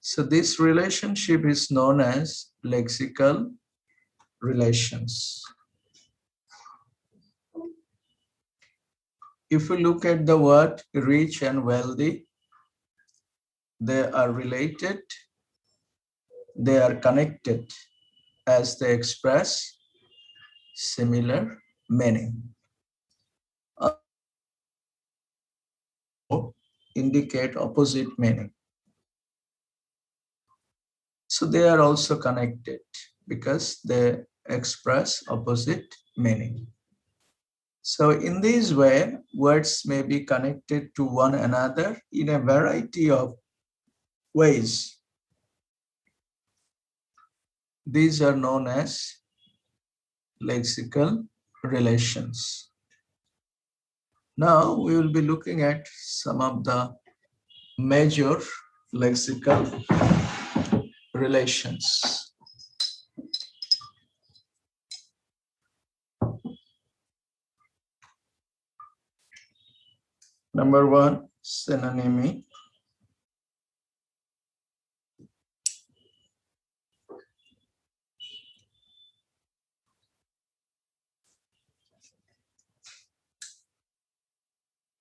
So this relationship is known as lexical relations. If we look at the word rich and wealthy, they are related, they are connected as they express similar meaning. Indicate opposite meaning. So they are also connected because they express opposite meaning. So in this way, words may be connected to one another in a variety of ways. These are known as lexical relations. Now we will be looking at some of the major lexical relations. Number one, synonymy.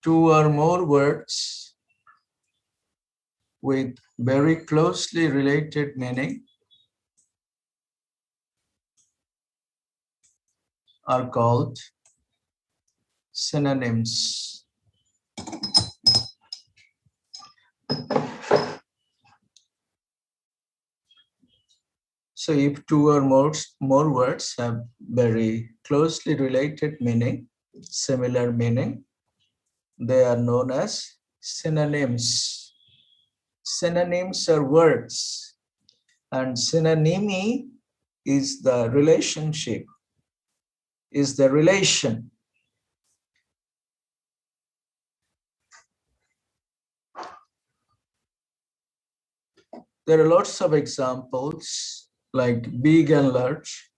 Two or more words with very closely related meaning are called synonyms. So if two or more words have very closely related meaning, similar meaning, they are known as synonyms. Synonyms are words, and synonymy is the relationship, is the relation. There are lots of examples like big and large.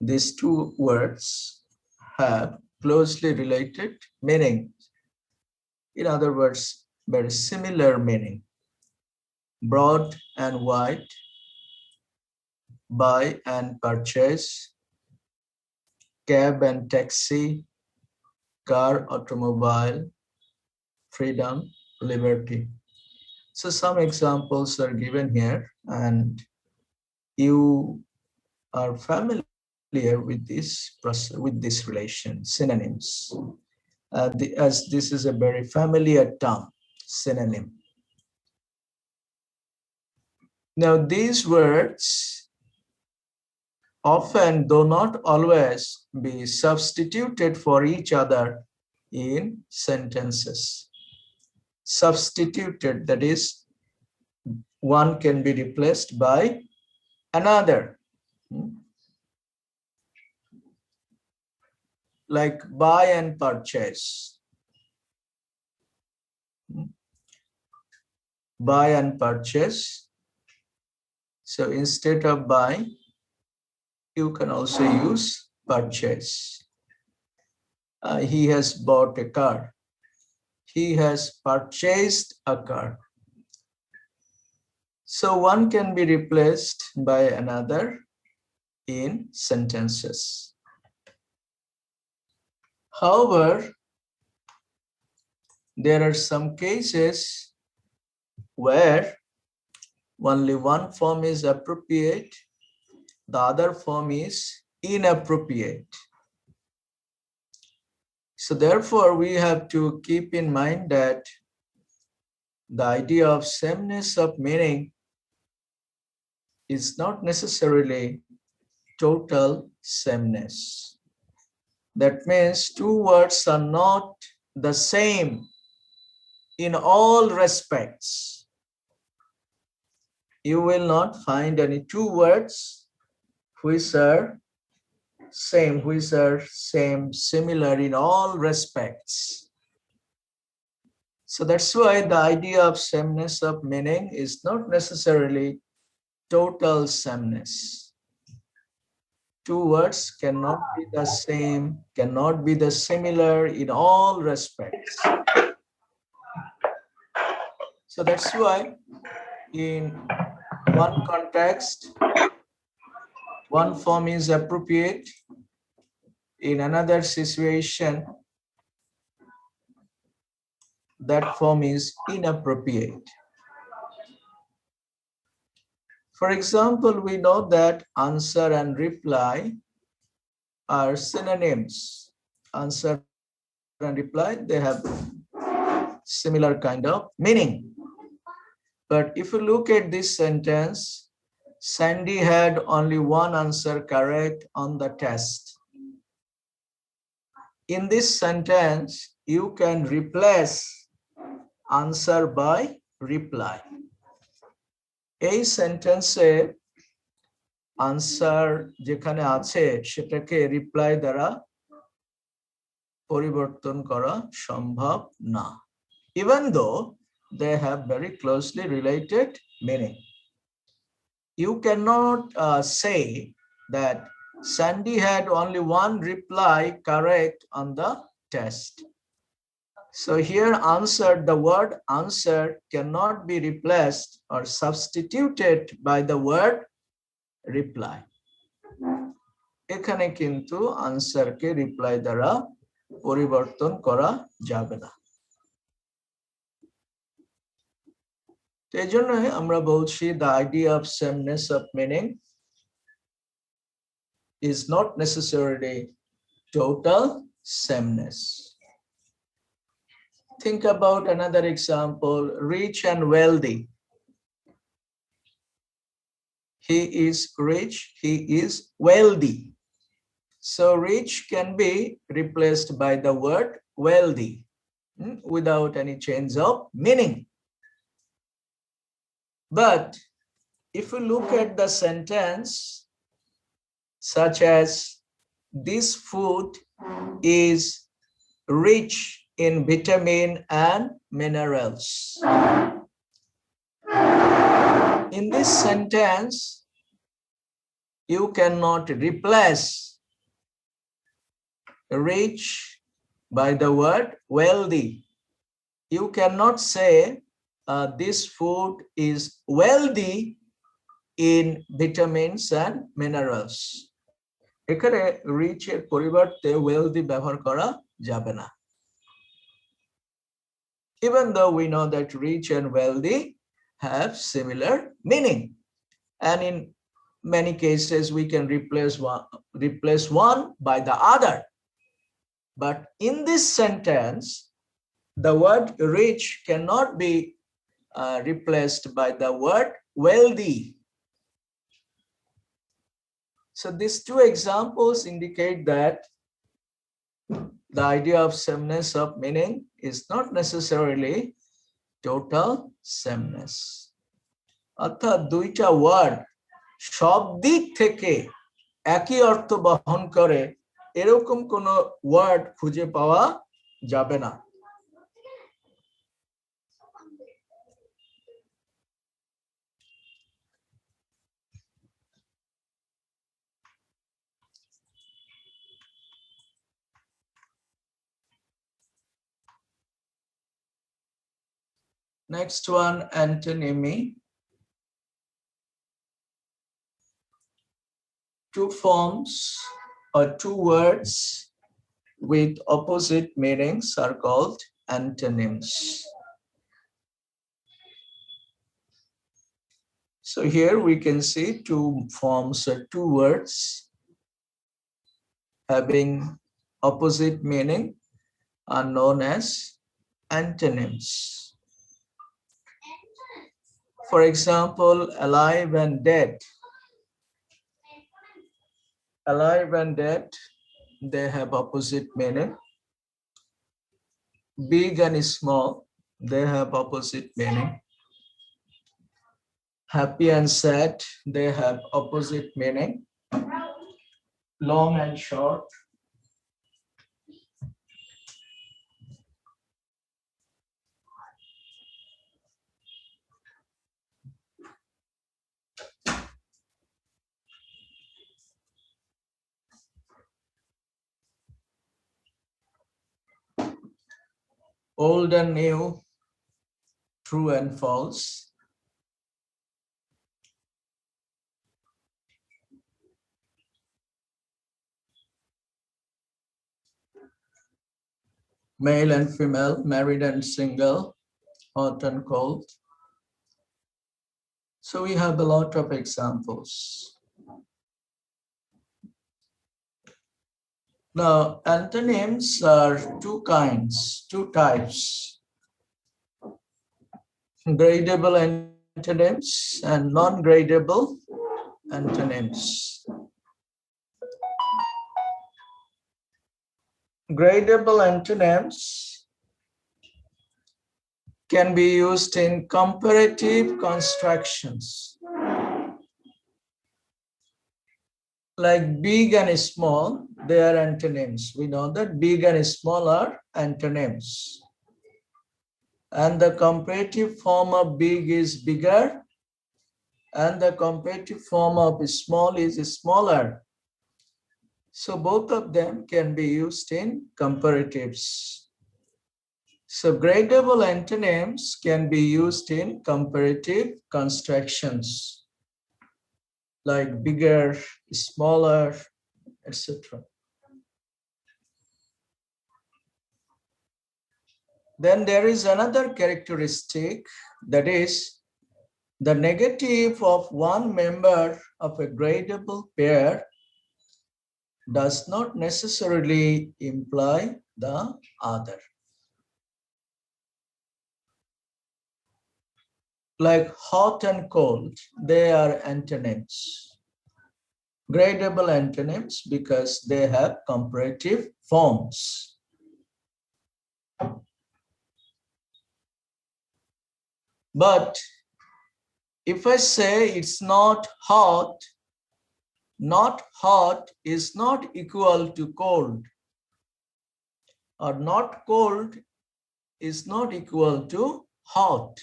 These two words have closely related meaning. In other words, very similar meaning. Broad and wide, buy and purchase, cab and taxi, car, automobile, freedom, liberty. So some examples are given here, and you are familiar with this relation, synonyms. As this is a very familiar term, synonym. Now these words often, though not always, be substituted for each other in sentences. Substituted, that is, one can be replaced by another. Like buy and purchase. Buy and purchase. So instead of buy, you can also use purchase. He has bought a car. He has purchased a car. So one can be replaced by another in sentences. However, there are some cases where only one form is appropriate, the other form is inappropriate. So therefore, we have to keep in mind that the idea of sameness of meaning is not necessarily total sameness. That means two words are not the same in all respects. You will not find any two words which are similar in all respects. So that's why the idea of sameness of meaning is not necessarily total sameness. Two words cannot be the same, cannot be the similar in all respects. So that's why In one context, one form is appropriate. In another situation, that form is inappropriate. For example, we know that answer and reply are synonyms. Answer and reply, they have similar kind of meaning. But if you look at this sentence, Sandy had only one answer correct on the test. In this sentence, you can replace answer by reply. এই সেন্টেন্সে answer যেখানে আছে সেটাকে reply দ্বারা পরিবর্তন করা সম্ভব না, even though they have very closely related meaning. You cannot say that Sandy had only one reply correct on the test. So here answered, the word answered cannot be replaced or substituted by the word reply. এখানে কিন্তু আনসারকে reply দ্বারা পরিবর্তন করা যাবে না। এই জন্য আমরা বলছি the idea of sameness of meaning is not necessarily total sameness. Think about another example, rich and wealthy. He is rich, he is wealthy. So rich can be replaced by the word wealthy without any change of meaning. But if you look at the sentence such as this food is rich in vitamin and minerals. In this sentence, you cannot replace rich by the word wealthy. You cannot say this food is wealthy in vitamins and minerals. এখানে rich এর পরিবর্তে wealthy ব্যবহার করা যাবে না. Even though we know that rich and wealthy have similar meaning, and in many cases we can replace one by the other. But in this sentence, the word rich cannot be replaced by the word wealthy. So these two examples indicate that the idea of sameness of meaning is not necessarily total sameness. অর্থাৎ দুইটা word সব দিক থেকে একই অর্থ বহন করে এরকম কোনো ওয়ার্ড খুঁজে পাওয়া যাবে না। Next one, antonymy. Two forms or two words with opposite meanings are called antonyms. So here we can see two forms or two words having opposite meaning are known as antonyms. For example, alive and dead. Alive and dead, they have opposite meaning. Big and small, they have opposite meaning. Happy and sad, they have opposite meaning. Long and short, old and new, true and false, male and female, married and single, hot and cold. So we have a lot of examples. Now, antonyms are two types. Gradable antonyms and non-gradable antonyms. Gradable antonyms can be used in comparative constructions. Like big and small, they are antonyms. We know that big and small are antonyms. And the comparative form of big is bigger, and the comparative form of small is smaller. So both of them can be used in comparatives. So gradable antonyms can be used in comparative constructions, like bigger, smaller, etc. Then there is another characteristic, that is the negative of one member of a gradable pair does not necessarily imply the other. Like hot and cold, they are antonyms. Gradable antonyms because they have comparative forms. But if I say it's not hot is not equal to cold, or not cold is not equal to hot.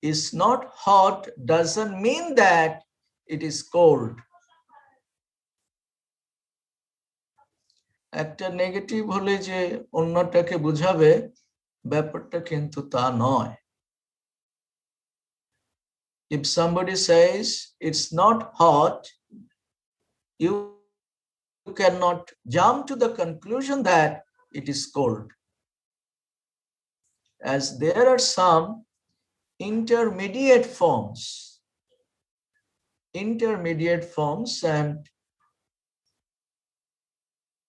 Is not hot doesn't mean that it is cold. একটা negative হলে যে অন্যটাকে বোঝাবে, ব্যাপারটা কিন্তু তা নয়। If somebody says it's not hot, you cannot jump to the conclusion that it is cold, as there are some intermediate forms, and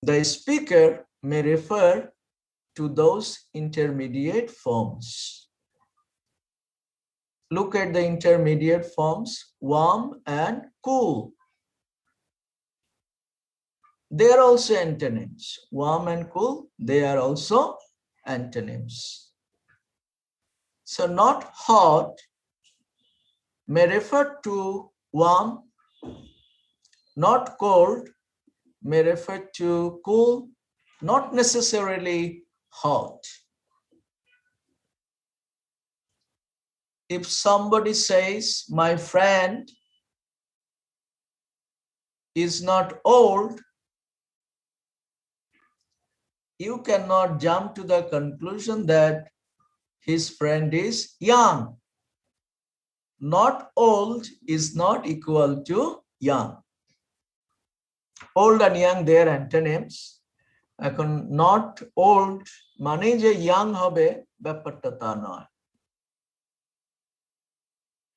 the speaker may refer to those intermediate forms. Look at the intermediate forms, warm and cool. They are also antonyms. Warm and cool, they are also antonyms. So not hot may refer to warm, not cold may refer to cool, not necessarily hot. If somebody says my friend is not old, you cannot jump to the conclusion that his friend is young. Not old is not equal to young. Old and young, they are antonyms. এখন not old মানে যে young হবে, ব্যাপারটা তা নয়।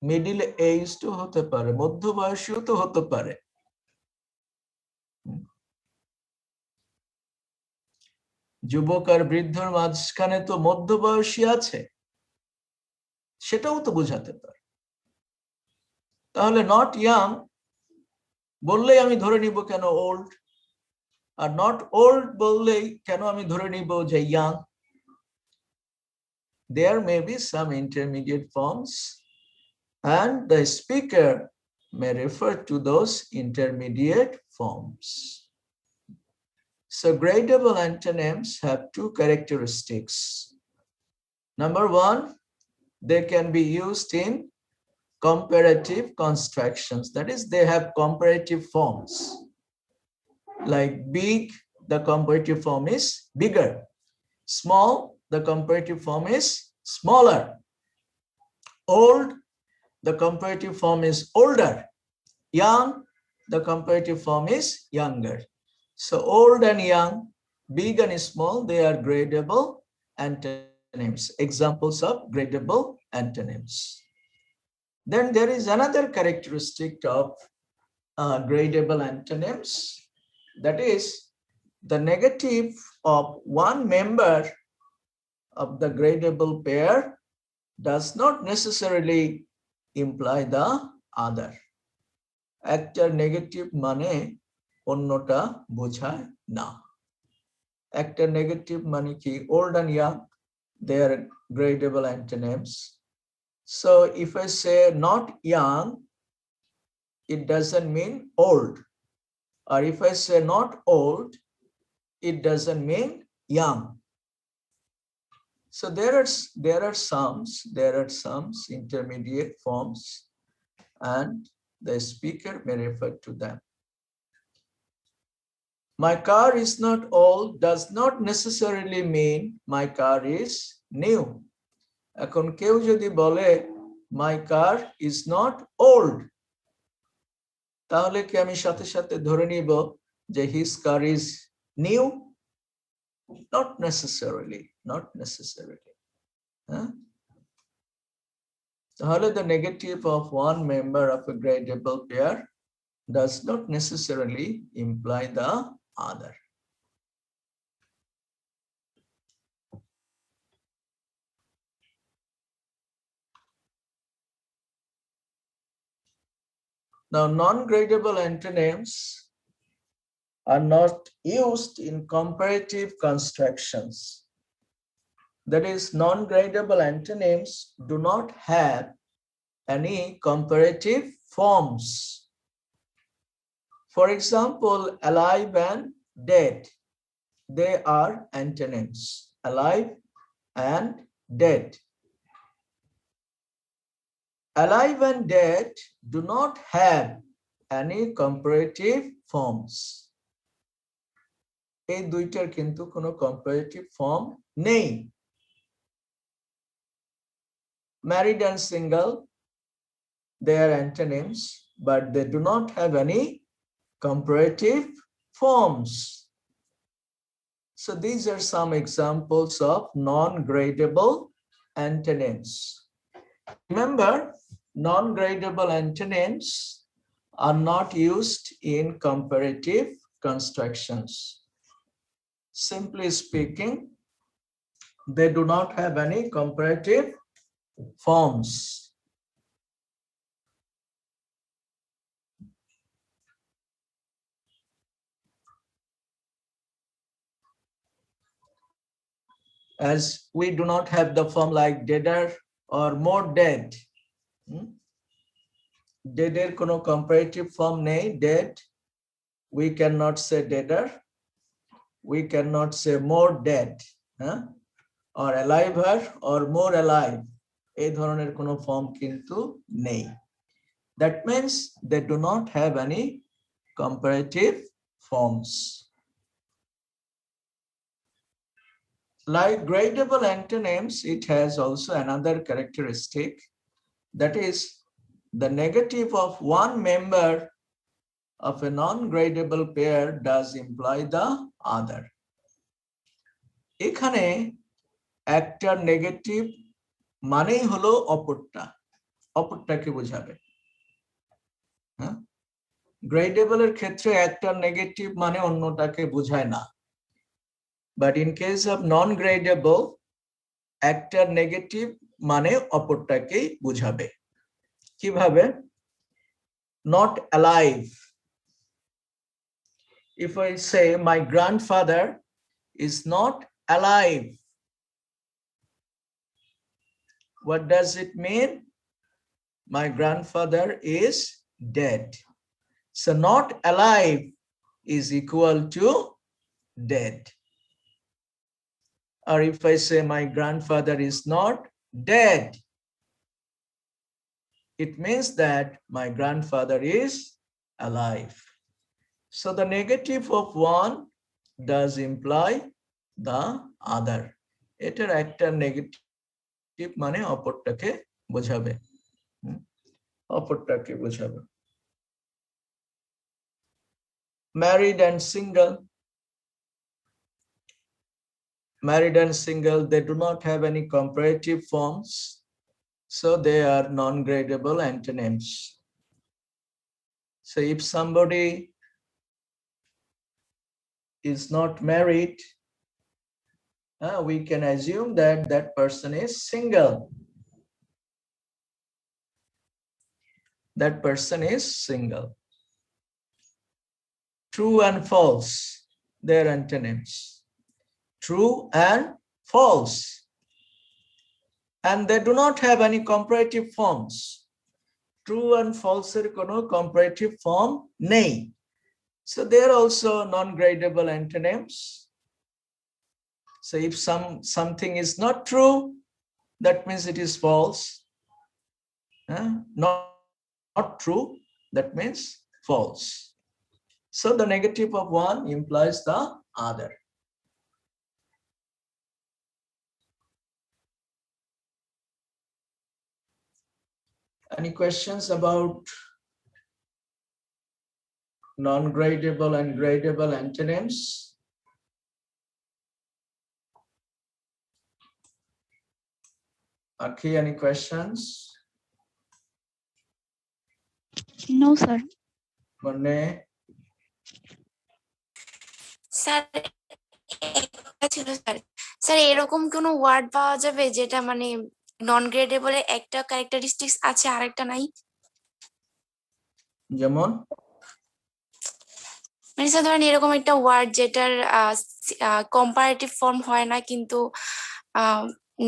Middle age তো হতে পারে, মধ্যবয়সীও তো হতে পারে। যুবক আর বৃদ্ধর মাঝখানে তো মধ্যবয়সী আছে, সেটাও তো বোঝাতে পারে। তাহলে নট ইয়াং বললেই আমি ধরে নিব কেন ওল্ড, আর নট ওল্ড বললেই কেন আমি ধরে নিব যে young. There may be some intermediate forms, and the speaker may refer to those intermediate forms. So gradable antonyms have two characteristics. Number one, they can be used in comparative constructions. That is, they have comparative forms. Like big, the comparative form is bigger. Small, the comparative form is smaller. Old, the comparative form is older. Young, the comparative form is younger. So old and young, Big and small, they are gradable antonyms, examples of gradable antonyms. Then there is another characteristic of gradable antonyms, that is the negative of one member of the gradable pair does not necessarily imply the other. একটা negative মানে অন্যটা বোঝায় না। একটা negative মানে কি? Old and young, they are gradable antonyms. So if I say not young, it doesn't mean old. Or if I say not old, it doesn't mean young. So there are some intermediate forms, and the speaker may refer to them. My car is not old does not necessarily mean my car is new. এখন কেউ যদি বলে my car is not old, তাহলে কি আমি সাথে সাথে ধরে নিব যে his car is new? Not necessarily. তাহলে the negative of one member of a gradable pair does not necessarily imply the other. Now, non-gradable antonyms are not used in comparative constructions. That is, non-gradable antonyms do not have any comparative forms. For example, alive and dead, they are antonyms. Alive and dead. Alive and dead do not have any comparative forms. এই দুইটার কিন্তু কোনো comparative form নেই। Married and single, they are antonyms, but they do not have any comparative forms. So these are some examples of non-gradable antonyms. Remember, non-gradable antonyms are not used in comparative constructions. Simply speaking, they do not have any comparative forms. As we do not have the form like deader or more dead. Deader কোনো comparative form নেই, dead. We cannot say deader. We cannot say more dead. Or aliver or more alive. এই ধরনের কোনো form কিন্তু নেই. That means they do not have any comparative forms. Like gradable antonyms, it has also another characteristic, that is the negative of one member of a non-gradable pair does imply the other. এখানে একটা negative মানেই হলো অপরটাকে বোঝাবে। গ্রেডেবলের ক্ষেত্রে একটা negative মানে অন্যটাকে বোঝায় না। But in case of non-gradable, একটা নেগেটিভ মানে অপরটাকেই বোঝাবে। কিভাবে? Not alive. If I say my grandfather is not alive, what does it mean? My grandfather is dead. So not alive is equal to dead. Or if I say my grandfather is not dead, it means that my grandfather is alive. So the negative of one does imply the other. এটার একটা negative মানে অপরটাকে বোঝাবে। অপরটাকে বোঝাবে। Married and single, married and single, they do not have any comparative forms, so they are non-gradable antonyms. So if somebody is not married, we can assume that that person is single. That person is single. True and false, they are antonyms. True and false. And they do not have any comparative forms. True and false er kono comparative form nei. So they are also non-gradable antonyms. So if something is not true, that means it is false. Not true, that means false. So the negative of one implies the other. Any questions about non-gradable and gradable antonyms? Akhi, any questions? No, sir. Mone? Sir ছিল sir sir এরকম কোনো word পাওয়া যাবে যেটা মানে নন গ্রেডেবল একটা characteristics আছে আরেকটা নাই? যেমন? মানে স্যার ধরেন এরকম একটা ওয়ার্ড যেটার কম্পারেটিভ ফর্ম হয় না, কিন্তু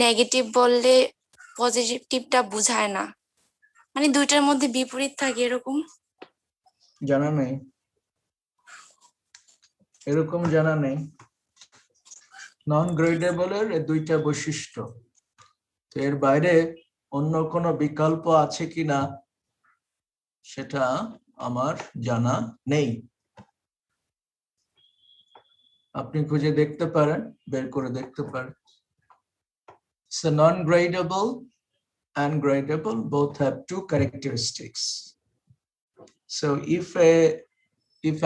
নেগেটিভ বললে পজিটিভটা বোঝায় না, মানে দুইটার মধ্যে বিপরীত থাকে এরকম। জানা নেই, এরকম জানা নেই। নন গ্রেডেবলের দুইটা বৈশিষ্ট্য, তো এর বাইরে অন্য কোনো বিকল্প আছে কিনা সেটা আমার জানা নেই। আপনি খুঁজে দেখতে পারেন, বের করে দেখতে পারেন। So non-gradable and gradable both have two characteristics. So if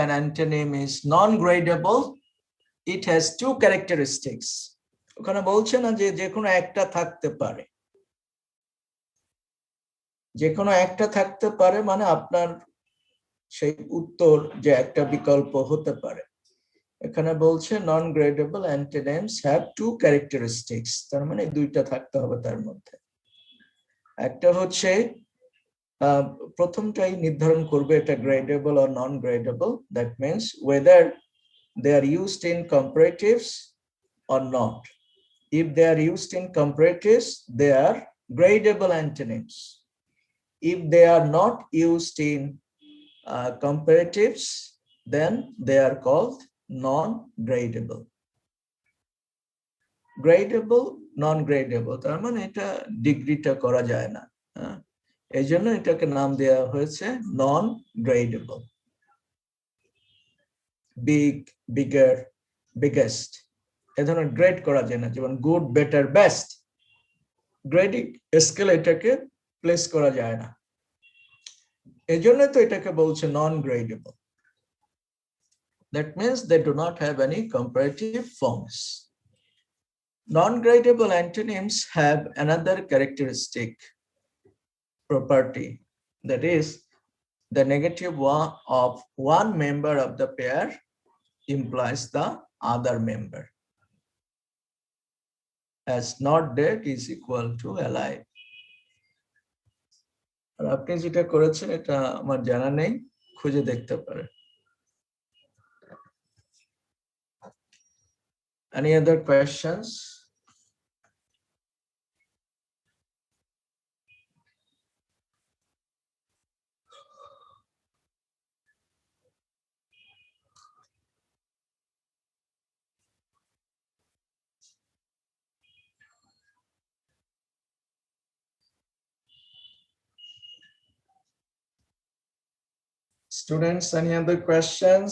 an antonym is non-gradable, it has two characteristics. ওখানে বলছে না যে কোনো একটা থাকতে পারে, যে কোনো একটা থাকতে পারে মানে আপনার সেই উত্তর যে একটা বিকল্প হতে পারে। এখানে বলছে নন গ্রেডেবল অ্যান্টোনিমস হ্যাভ টু ক্যারেক্টারিস্টিক্স, তার মানে দুইটা থাকতে হবে তার মধ্যে। একটা হচ্ছে প্রথমটাই নির্ধারণ করবে এটা গ্রেডেবল আর non gradable, that means whether they are used in comparatives or not. If they are used in comparatives, they are gradable antonyms. If they are not used in comparatives, then they are called non-gradable. Gradable, non-gradable, তার মানে এটা ডিগ্রিটা করা যায় না, এই জন্য এটাকে নাম দেওয়া হয়েছে non-gradable. Big, bigger, biggest, এ ধরনের গ্রেড করা যায় না, যেমন good, better, best, grading scale এটাকে প্লেস করা যায় না, এই জন্য তো এটাকে বলছে নন গ্রেডেবল। That means they do not have any comparative forms. Non-gradable antonyms have another characteristic property, that is the negative one of one member of the pair implies the other member, as not dead is equal to alive. আর আপনি যেটা করেছেন এটা আমার জানা নেই, খুঁজে দেখতে পারেন। Any other questions? Students, any other questions?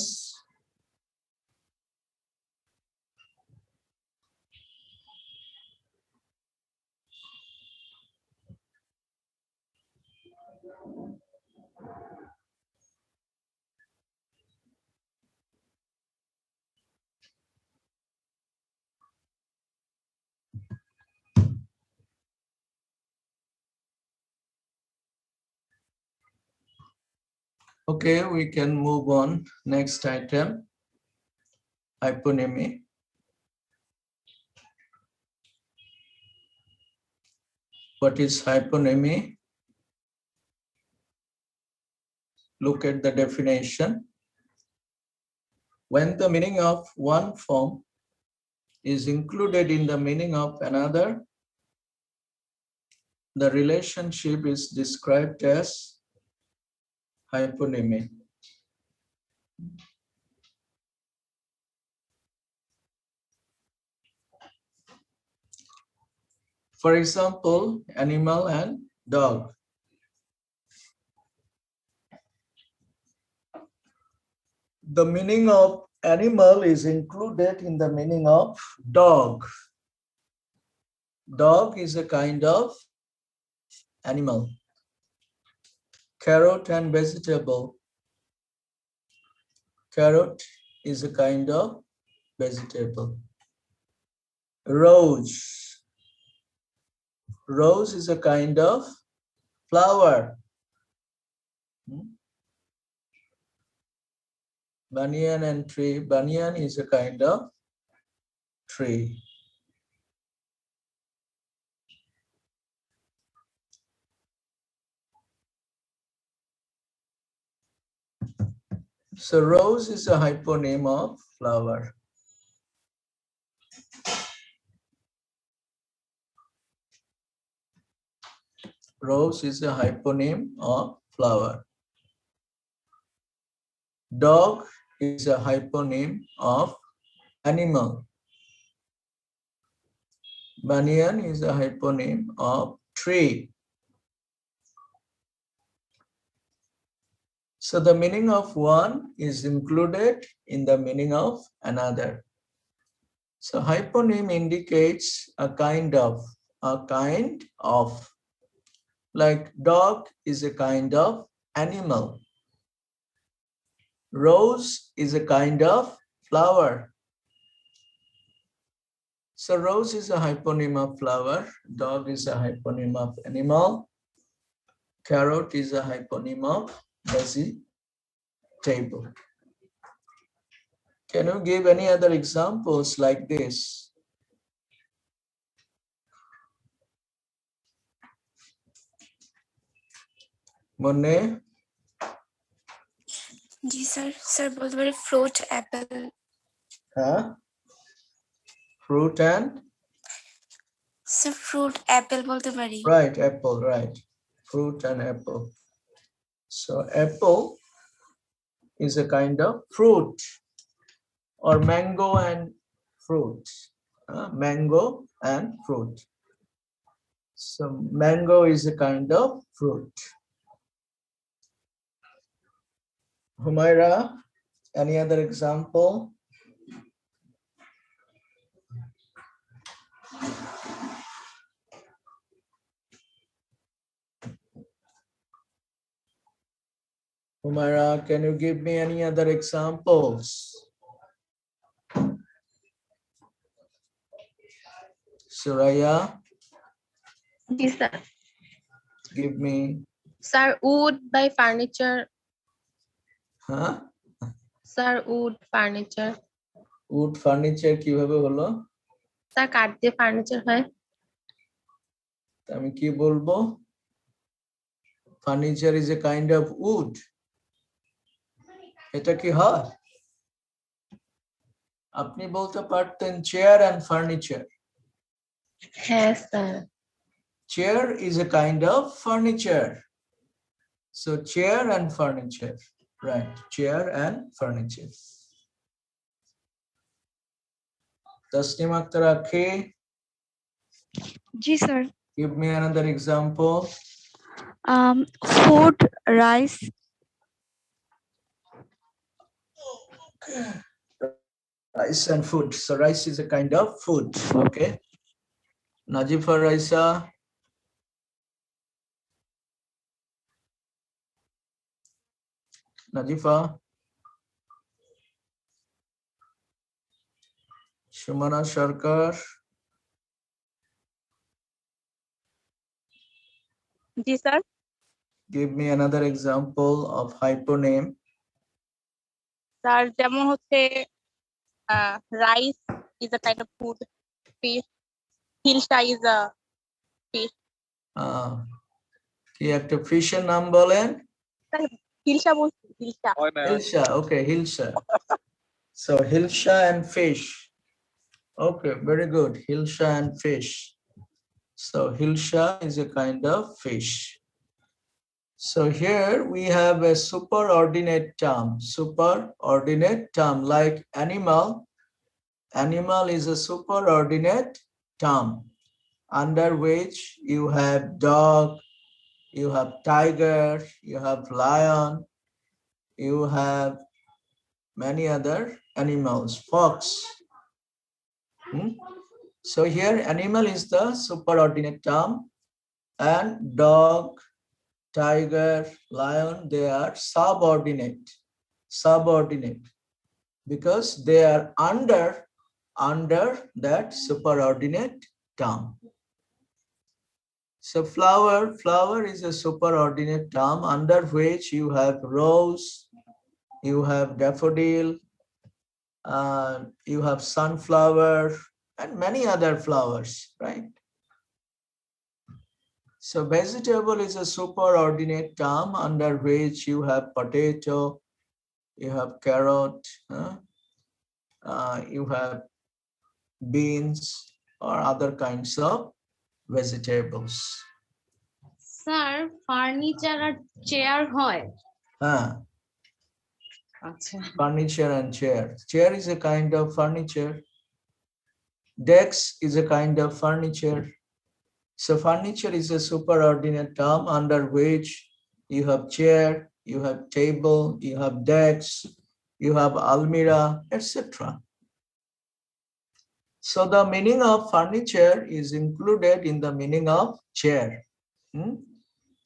Okay, we can move on. Next item, hyponymy. What is hyponymy? Look at the definition. When the meaning of one form is included in the meaning of another, the relationship is described as hyponymy. For example, animal and dog. The meaning of animal is included in the meaning of dog. Dog is a kind of animal. Carrot and vegetable. Carrot is a kind of vegetable. Rose. Rose is a kind of flower. Banyan and tree. Banyan is a kind of tree. So rose is a hyponym of flower. Rose is a hyponym of flower. Dog is a hyponym of animal. Banyan is a hyponym of tree. So the meaning of one is included in the meaning of another. So hyponym indicates a kind of, like dog is a kind of animal. Rose is a kind of flower. So rose is a hyponym of flower, dog is a hyponym of animal, carrot is a hyponym of vegetable. Can you give any other examples like this? Mone? जी sir sir बोलते पाরি fruit apple Huh? Fruit and? Sir fruit apple বলতে পারি Right, apple, right. Fruit and apple. So apple is a kind of fruit, or mango and fruit. Mango and fruit. So mango is a kind of fruit. Humaira, any other example? Humaira, can you give me any other examples? Suraya, Yes, sir. give me. Sir, wood by furniture. Huh? Sir, wood furniture. Wood furniture কিভাবে হলো? Sir, কাঠ দিয়ে furniture হয়। আমি কি বলবো? Furniture is a kind of wood. এটা কি হয়? আপনি বলতে পারতেন chair and furniture. Yes, sir. Chair is a kind of furniture. So chair and furniture. Right, chair and furniture. Tasneem Akhtar Akhi, जी sir give me another example. food rice Rice and food. So rice is a kind of food. Okay. Najifa Raisa. Najifa. Shumana Sharkar. Yes, sir. Give me another example of hyponym. Sir যেমন হচ্ছে rice is a kind of food, fish, hilsa is a fish. কি একটা ফিশের নাম বলেন? হিলসা বলছি, hilsa. Hilsha, okay, Hilsha. So Hilsha and fish. Okay, very good. Hilsha and fish. So Hilsha is a kind of fish. So here we have a superordinate term. Superordinate term like animal. Animal is a superordinate term under which you have dog, you have tiger, you have lion, you have many other animals, fox. So here animal is the superordinate term, and dog, tiger, lion, they are subordinate because they are under that superordinate term. So flower is a superordinate term under which you have rose, you have daffodil, you have sunflower, and many other flowers, right? So vegetable is a superordinate term under which you have potato, you have carrot, you have beans or other kinds of vegetables. Sir furniture আর chair হয়? আচ্ছা, Furniture and chair. Chair is a kind of furniture. Desk is a kind of furniture. So furniture is a superordinate term under which you have chair, you have table, you have desk, you have almirah, etc. So the meaning of furniture is included in the meaning of chair.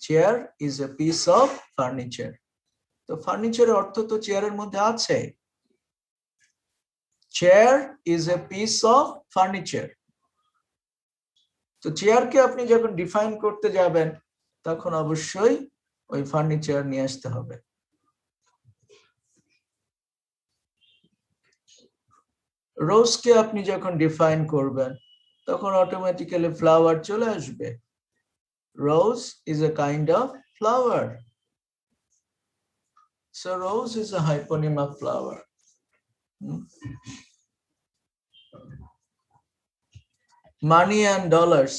Chair is a piece of furniture. তো ফার্নিচারের অর্থ তো চেয়ারের মধ্যে আছে। Chair is a piece of furniture. তো চেয়ারকে আপনি যখন ডিফাইন করতে যাবেন তখন অবশ্যই ওই ফার্নিচার নিয়ে আসতে হবে। রোজকে আপনি যখন ডিফাইন করবেন তখন অটোমেটিক্যালি ফ্লাওয়ার চলে আসবে। Rose is a kind of flower. So rose is a hyponym of flower. Money and dollars.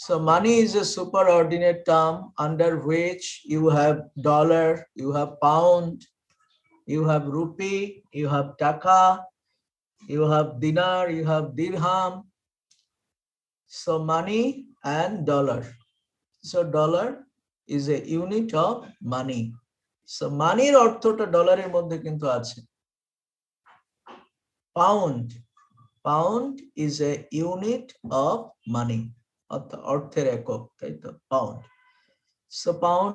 So money is a superordinate term under which you have dollar, you have pound, you have rupee, you have taka, you have dinar, you have dirham. So money and dollar. So dollar is a unit of money. So money অর্থটা ডলারের মধ্যে কিন্তু আছে। Pound is a unit of money. অর্থের একক, তাই তো, pound. So pound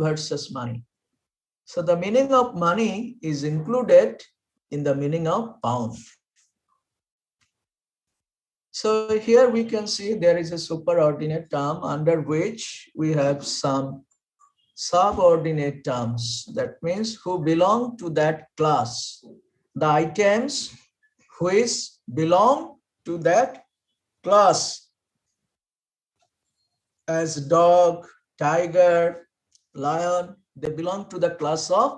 versus money. So the meaning of money is included in the meaning of pound. So here we can see there is a superordinate term under which we have some subordinate terms. That means who belong to that class. The items which belong to that class, as dog, tiger, lion, they belong to the class of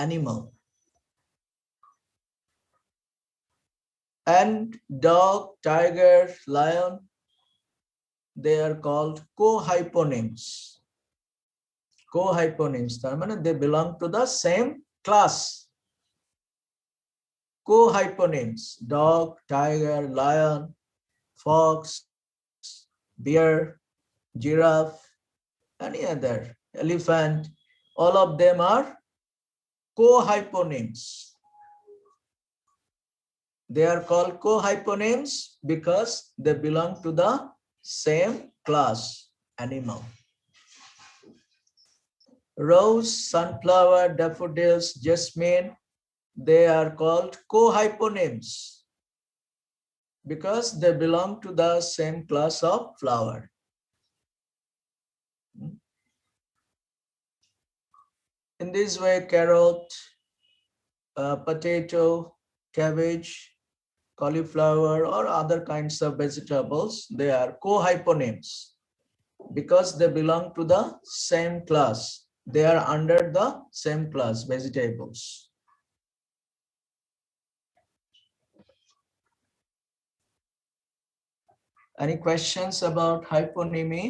animal. And dog, tiger, lion, they are called co-hyponyms. Co-hyponyms, they belong to the same class. Co-hyponyms, dog, tiger, lion, fox, bear, giraffe, any other, elephant, all of them are co-hyponyms. They are called co-hyponyms because they belong to the same class, animal. Rose, sunflower, daffodils, jasmine, they are called co-hyponyms because they belong to the same class of flower. In this way, carrot, potato, cabbage, cauliflower, or other kinds of vegetables, they are co-hyponyms because they belong to the same class. They are under the same class, vegetables. Any questions about hyponymy?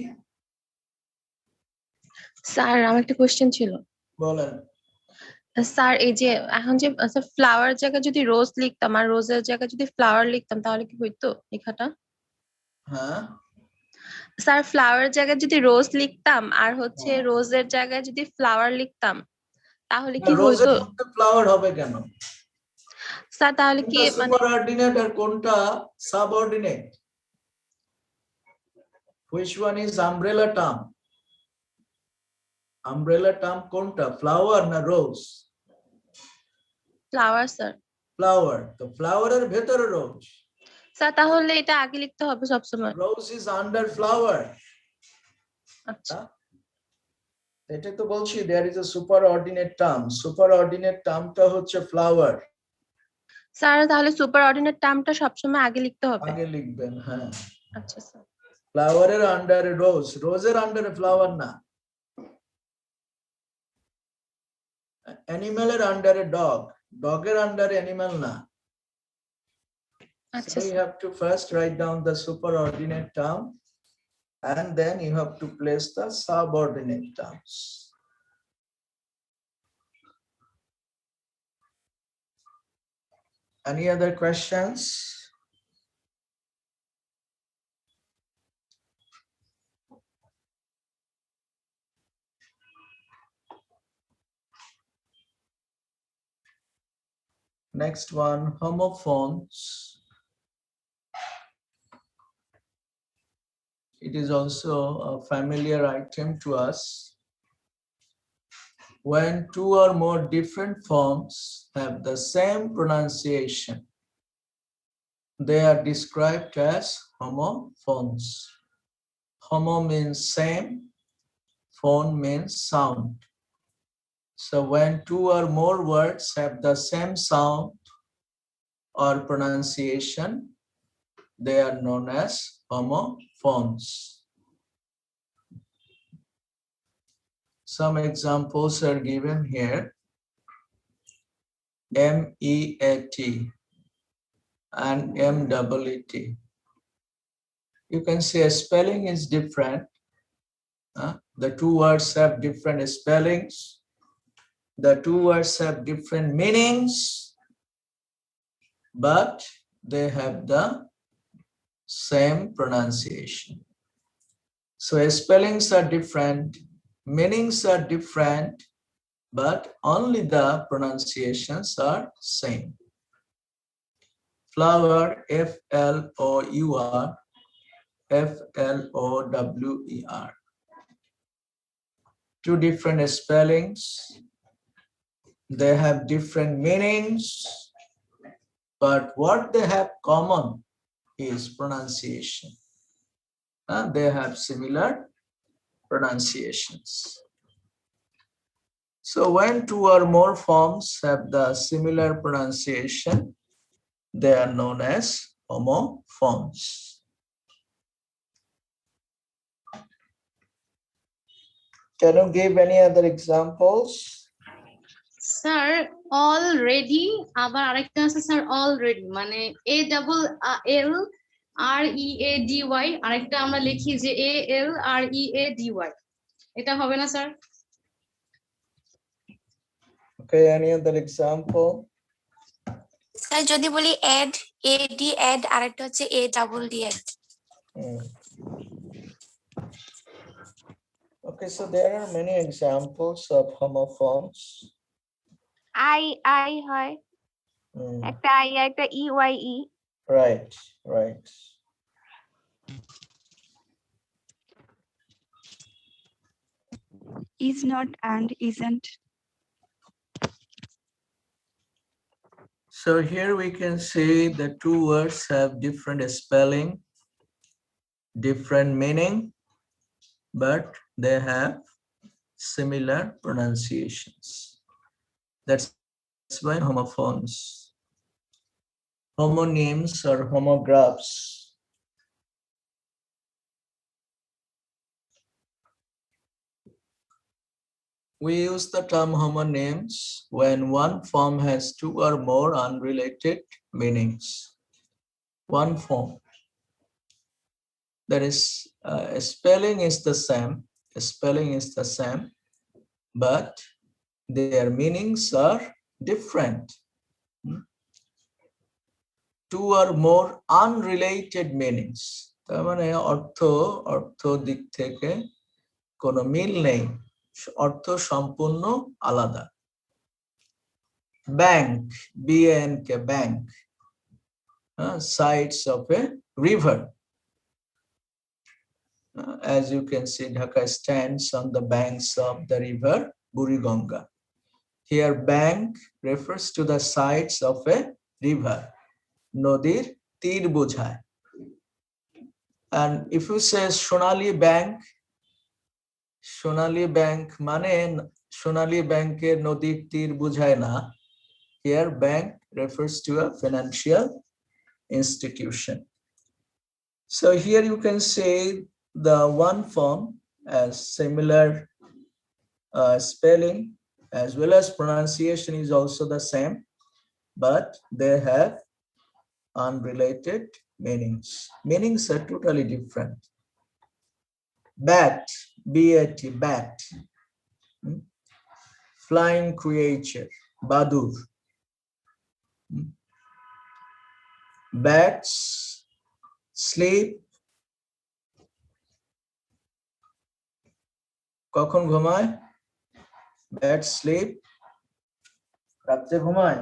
Sir আমার একটা question ছিল বলেন। Sir এই যে এখন যে flower জায়গায় যদি রোজ লিখতাম আর রোজের জায়গায় যদি ফ্লাওয়ার লিখতাম তাহলে কি হইতো লেখাটা? হ্যাঁ, স্যার ফ্লাওয়ার জায়গায় যদি রোজ লিখতাম আর হচ্ছে রোজের জায়গায় যদি ফ্লাওয়ার লিখতাম তাহলে কি হইতো? রোজের মধ্যে ফ্লাওয়ার হবে কেন? স্যার তাহলে কি কোনটা মানে সুপারঅর্ডিনেট আর কোনটা subordinate? Which one is umbrella term? Umbrella term কোনটা, ফ্লাওয়ার না রোজ? Flower sir. ফ্লাওয়ার, তো ফ্লাওয়ারের ভেতরে রোজ। স্যার তাহলে এটা আগে লিখতে হবে সবসময়। Rose is under flower. আচ্ছা, এটা তো বলছি there is a superordinate term. Superordinate টার্মটা হচ্ছে ফ্লাওয়ার। স্যার তাহলে সুপার অর্ডিনেট টার্মটা সবসময় আগে লিখতে হবে? আগে লিখবেন, হ্যাঁ। আচ্ছা স্যার। ফ্লাওয়ারের আন্ডারে রোজ, রোজের আন্ডারে ফ্লাওয়ার না। অ্যানিমেলের আন্ডারে ডগ, ডগের আন্ডারে অ্যানিমেল না। আচ্ছা So you have to first write down the superordinate term and then you have to place the subordinate terms. Any other questions? Next one, homophones. It is also a familiar item to us. When two or more different forms have the same pronunciation, they are described as homophones. Homo means same, phone means sound. So when two or more words have the same sound or pronunciation, they are known as homophones. Some examples are given here. MEAT and MEET. You can see a spelling is different. The two words have different spellings. The two words have different meanings, but they have the same pronunciation. So spellings are different, meanings are different, but only the pronunciations are same. Flower, F-L-O-U-R, F-L-O-W-E-R. Two different spellings. They have different meanings, but what they have common is pronunciation. They have similar pronunciations. So when two or more forms have the similar pronunciation, they are known as homophones. Can you give any other examples? Sir already, আবার আরেকটা আছে sir already, মানে ALLREADY, আরেকটা আমরা লিখি যে ALREADY, এটা হবে না sir? Okay, any other example? Sir যদি বলি অ্যাড, এডি অ্যাড, আরেকটা হচ্ছে ADD add. Okay, so there are many examples of homophones. I হয়, একটা আই একটা EYE। Right, right. Is not and isn't. So here we can see the two words have different spelling, different meaning, but they have similar pronunciations. That's why homophones, homonyms or homographs. We use the term homonyms when one form has two or more unrelated meanings. One form. That is, spelling is the same, but their meanings are different. Two or more unrelated meanings. তার মানে অর্থ দিক থেকে কোনো মিল নেই, অর্থ সম্পূর্ণ আলাদা। Bank, BANK, bank, sides of a river. As you can see, Dhaka stands on the banks of the river Buriganga. Here, bank refers to the sides of a river. Nodir তীর বোঝায়। And if you say Sonali Bank মানে সোনালী ব্যাংকের নদীর তীর বোঝায় না। Here, bank refers to a financial institution. So here you can say the one form as similar spelling as well as pronunciation is also the same, but they have unrelated meanings. Meanings are totally different. Bat, B-A-T, bat. Flying creature, badur. Bats sleep. কখন ঘুমায়? Bats sleep. রাতে ঘুমায়?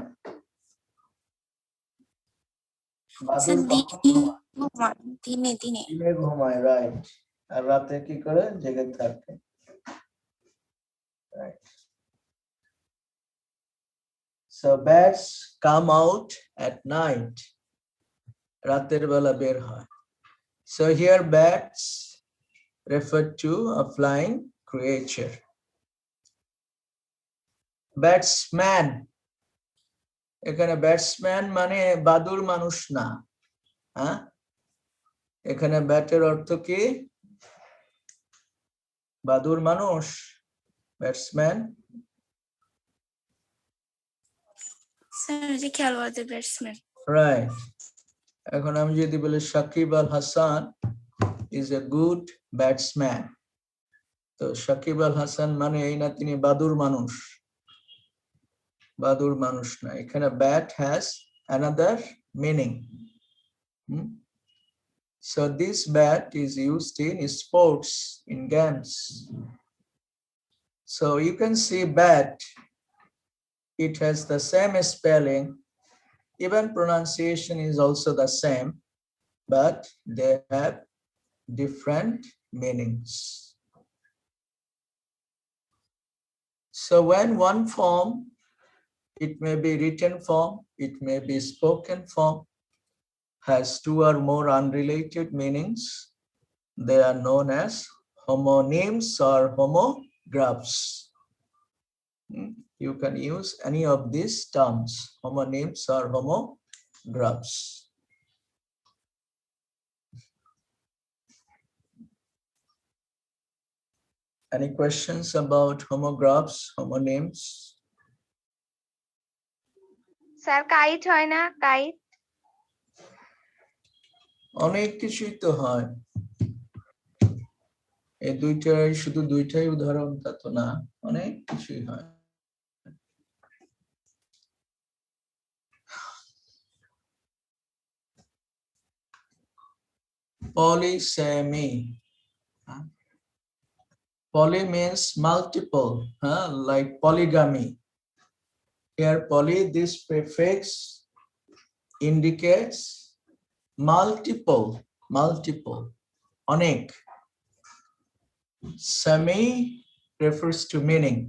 বাদুড় কখন ঘুমায়? দিনে ঘুমায়, right. আর রাতে কি করে? জেগে থাকে। Right. So bats come out at night. রাতের বেলা বের হয়। So here bats refer to a flying creature. Batsman. এখানে ব্যাটসম্যান মানে বাদুর মানুষ না। হ্যাঁ, এখানে ব্যাটের অর্থ কি? বাদুর মানুষ, ব্যাটসম্যান। খেলোয়াড়দের ব্যাটসম্যান। রাইট। এখন আমি যদি বলি Shakib Al Hasan is a good batsman, তো সাকিব আল হাসান মানে এই না তিনি বাদুর মানুষ, বাদুর মানুষ না। এখানে bat has another meaning. So this bat is used in sports, in games. So you can see bat, it has the same spelling, even pronunciation is also the same, but they have different meanings. So when one form, it may be written form, it may be spoken form, has two or more unrelated meanings, they are known as homonyms or homographs. You can use any of these terms, homonyms or homographs. Any questions about homographs, homonyms? Sir kite হয় না? Kite অনেক কিছুই তো হয়। এই দুইটাই, শুধু দুইটাই উদাহরণ তা তো না, অনেক কিছুই হয়। Polysemy. Poly means multiple, like polygamy. Here poly, this prefix indicates multiple, অনেক। Semi refers to meaning.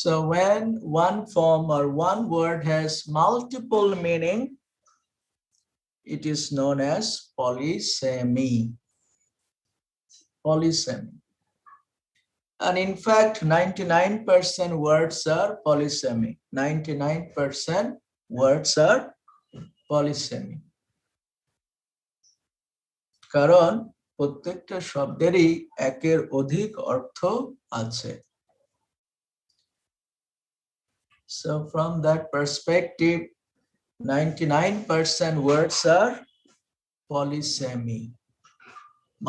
So when one form or one word has multiple meaning, it is known as polysemy. Polysemy. And in fact, 99% words are polysemy. 99% words are polysemy. কারণ প্রত্যেকটা শব্দেরই একের অধিক অর্থ আছে। So from that perspective, 99% words are polysemy,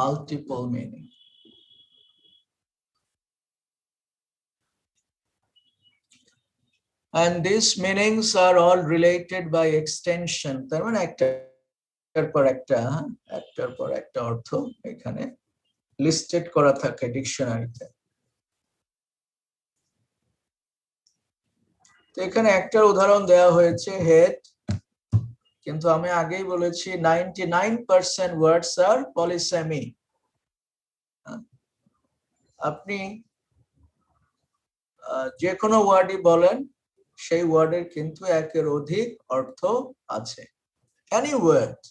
multiple meaning. And these meanings are all related by extension. তার মানে একটার পর একটা অর্থ এখানে লিস্টেড করা থাকে ডিকশনারিতে। তো এখানে একটা উদাহরণ দেওয়া হয়েছে হেড, কিন্তু আমি আগেই বলেছি 99% ওয়ার্ডস আর পলিসেমি। আপনি যে কোনো ওয়ার্ডই বলেন, সেই ওয়ার্ডের কিন্তু একের অধিক অর্থ আছে। এনি ওয়ার্ড,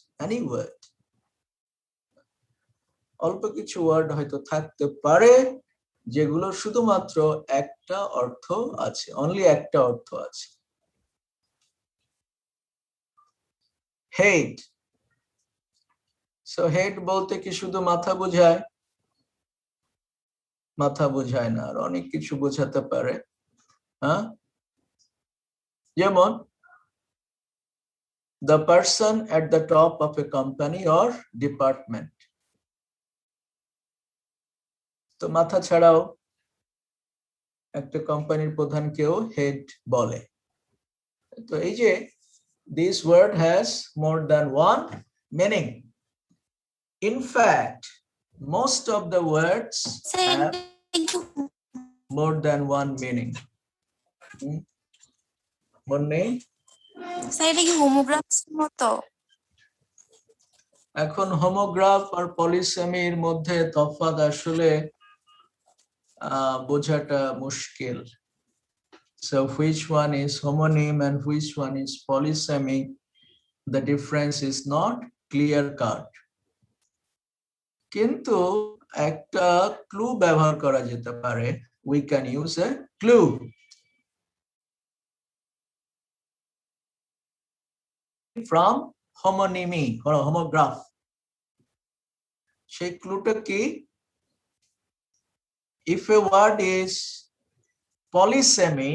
অল্প কিছু ওয়ার্ড হয়তো থাকতে পারে যেগুলো শুধুমাত্র একটা অর্থ আছে, অনলি একটা অর্থ আছে। হেড, সো হেড বলতে কি শুধু মাথা বোঝায়? মাথা বোঝায় না, আর অনেক কিছু বোঝাতে পারে। হ্যাঁ, যেমন the person at the top of a company or department. তো মাথা ছাড়াও একটা কোম্পানির প্রধানকেও হেড বলে। তো এই যে this word has more than one meaning. In fact, most of the words have more than one meaning. মনে সাইডে কি হোমোগ্রাফ মতো? এখন হোমোগ্রাফ আর পলিসেমির মধ্যে তফাৎ আসলে বোঝাটা মুশকিল। So which one is homonym and which one is polysemy? The difference is not clear cut. কিন্তু একটা ক্লু ব্যবহার করা যেতে পারে। We can use a clue. From homonymy or homograph. সেই ক্লুটা কি? If a word is polysemy,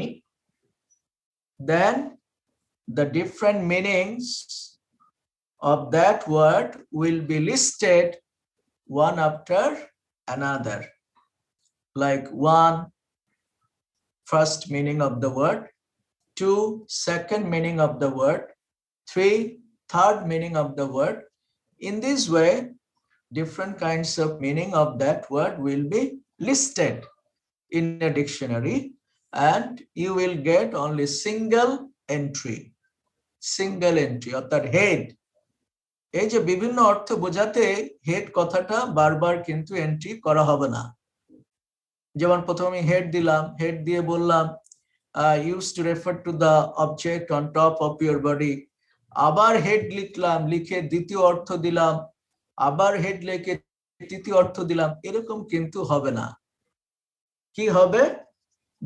then the different meanings of that word will be listed one after another. Like 1, first meaning of the word; 2, second meaning of the word; 3, third meaning of the word. In this way, different kinds of meaning of that word will be listed in a dictionary, and you will get only single entry. অর্থাৎ head, এই যে বিভিন্ন অর্থ বোঝাতে head কথাটা বারবার কিন্তু entry করা হবে না। যেমন প্রথমে হেড দিলাম, হেড দিয়ে বললাম used to refer to the object on top of your body. আবার হেড লিখলাম, লিখে দ্বিতীয় অর্থ দিলাম, আবার হেড লিখে তৃতীয় অর্থ দিলাম, এরকম কিন্তু হবে না। কি হবে?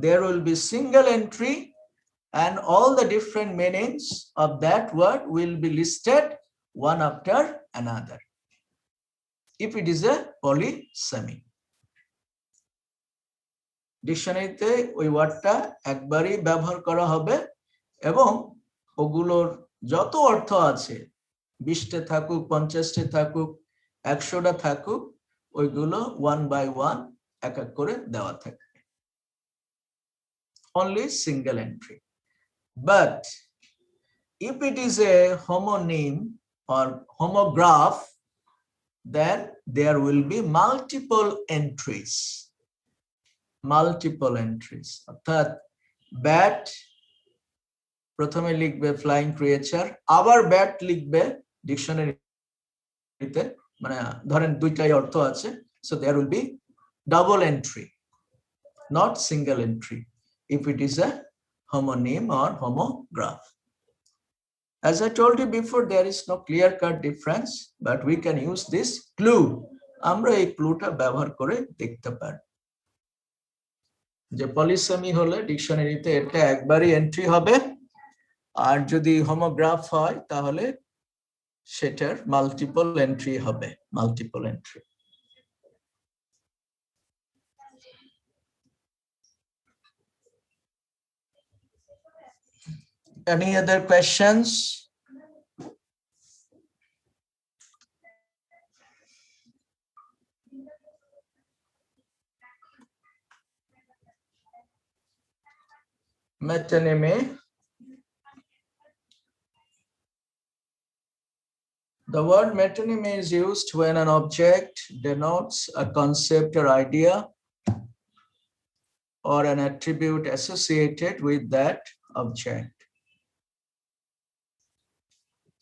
There will be single entry and all the different meanings of that word will be listed one after another, if it is a polysemy. ডিকশনারিতে ওই ওয়ার্ডটা একবারই ব্যবহার করা হবে এবং ওগুলোর যত অর্থ আছে, 20টা থাকুক, 50টা থাকুক, 100টা থাকুক, ওইগুলো 1 by 1 এক এক করে দেওয়া থাকে। Only single entry. But if it is a homonym or homograph, then there will be multiple entries. অর্থাৎ ব্যাট প্রথমে লিখবে ফ্লাইং ক্রিয়েচার, আবার ব্যাট লিখবে ডিকশনারিতে, মানে ধরেন দুইটাই অর্থ আছে, so there will be double entry, not single entry, if it is a homonym or homograph. As I told you before, there is no clear-cut difference, but we can use this clue. আমরা এই ক্লুটা ব্যবহার করে দেখতে পারি। যে পলিসেমি হলে ডিকশনারিতে এটা একবারই এন্ট্রি হবে, আর যদি হোমোগ্রাফ হয় তাহলে সেটার মাল্টিপল এন্ট্রি হবে, multiple entry. Any other questions? Metonymy. The word metonymy is used when an object denotes a concept or idea or an attribute associated with that object.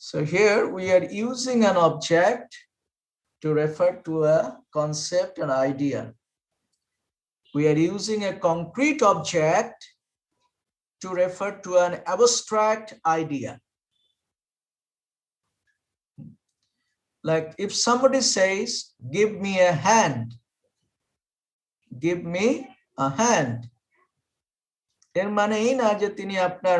So here we are using an object to refer to a concept and idea. We are using a concrete object to refer to an abstract idea. Like if somebody says, give me a hand, give me a hand. এর মানে এই না যে তিনি আপনার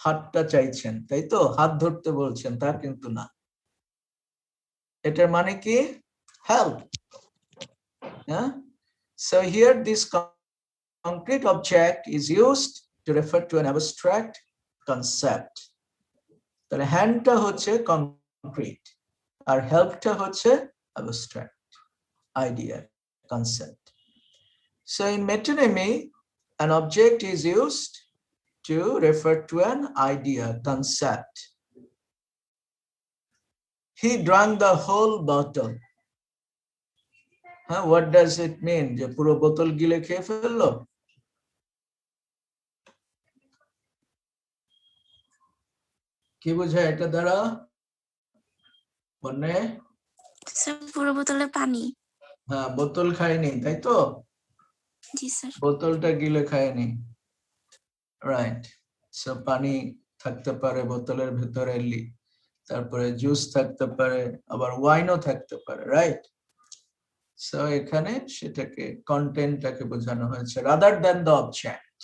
হাতটা চাইছেন, তাই তো, হাত ধরতে বলছেন, তা কিন্তু না। এটার মানে কি? Help. So here this concrete object is used to refer to an abstract concept. তাহলে হ্যান্ডটা হচ্ছে কংক্রিট আর হেল্পটা হচ্ছে abstract idea, concept. So in metonymy, an object is used to refer to an idea, concept. He drank the whole bottle. What does it mean? যে পুরো বোতল গিলে খেয়ে ফেললো? কি বোঝায় এটা দ্বারা? মানে পুরো বোতলে পানি। হ্যাঁ, বোতল খায়নি, তাই তো? জি স্যার। বোতলটা গিলে খায়নি, রাইট। সো পানি থাকতে পারে বোতলের ভেতরে, তারপরে জুস থাকতে পারে, আবার ওয়াইনও থাকতে পারে, রাইট? সো এখানে সেটাকে কন্টেন্টটাকে বোঝানো হয়েছে rather than the object.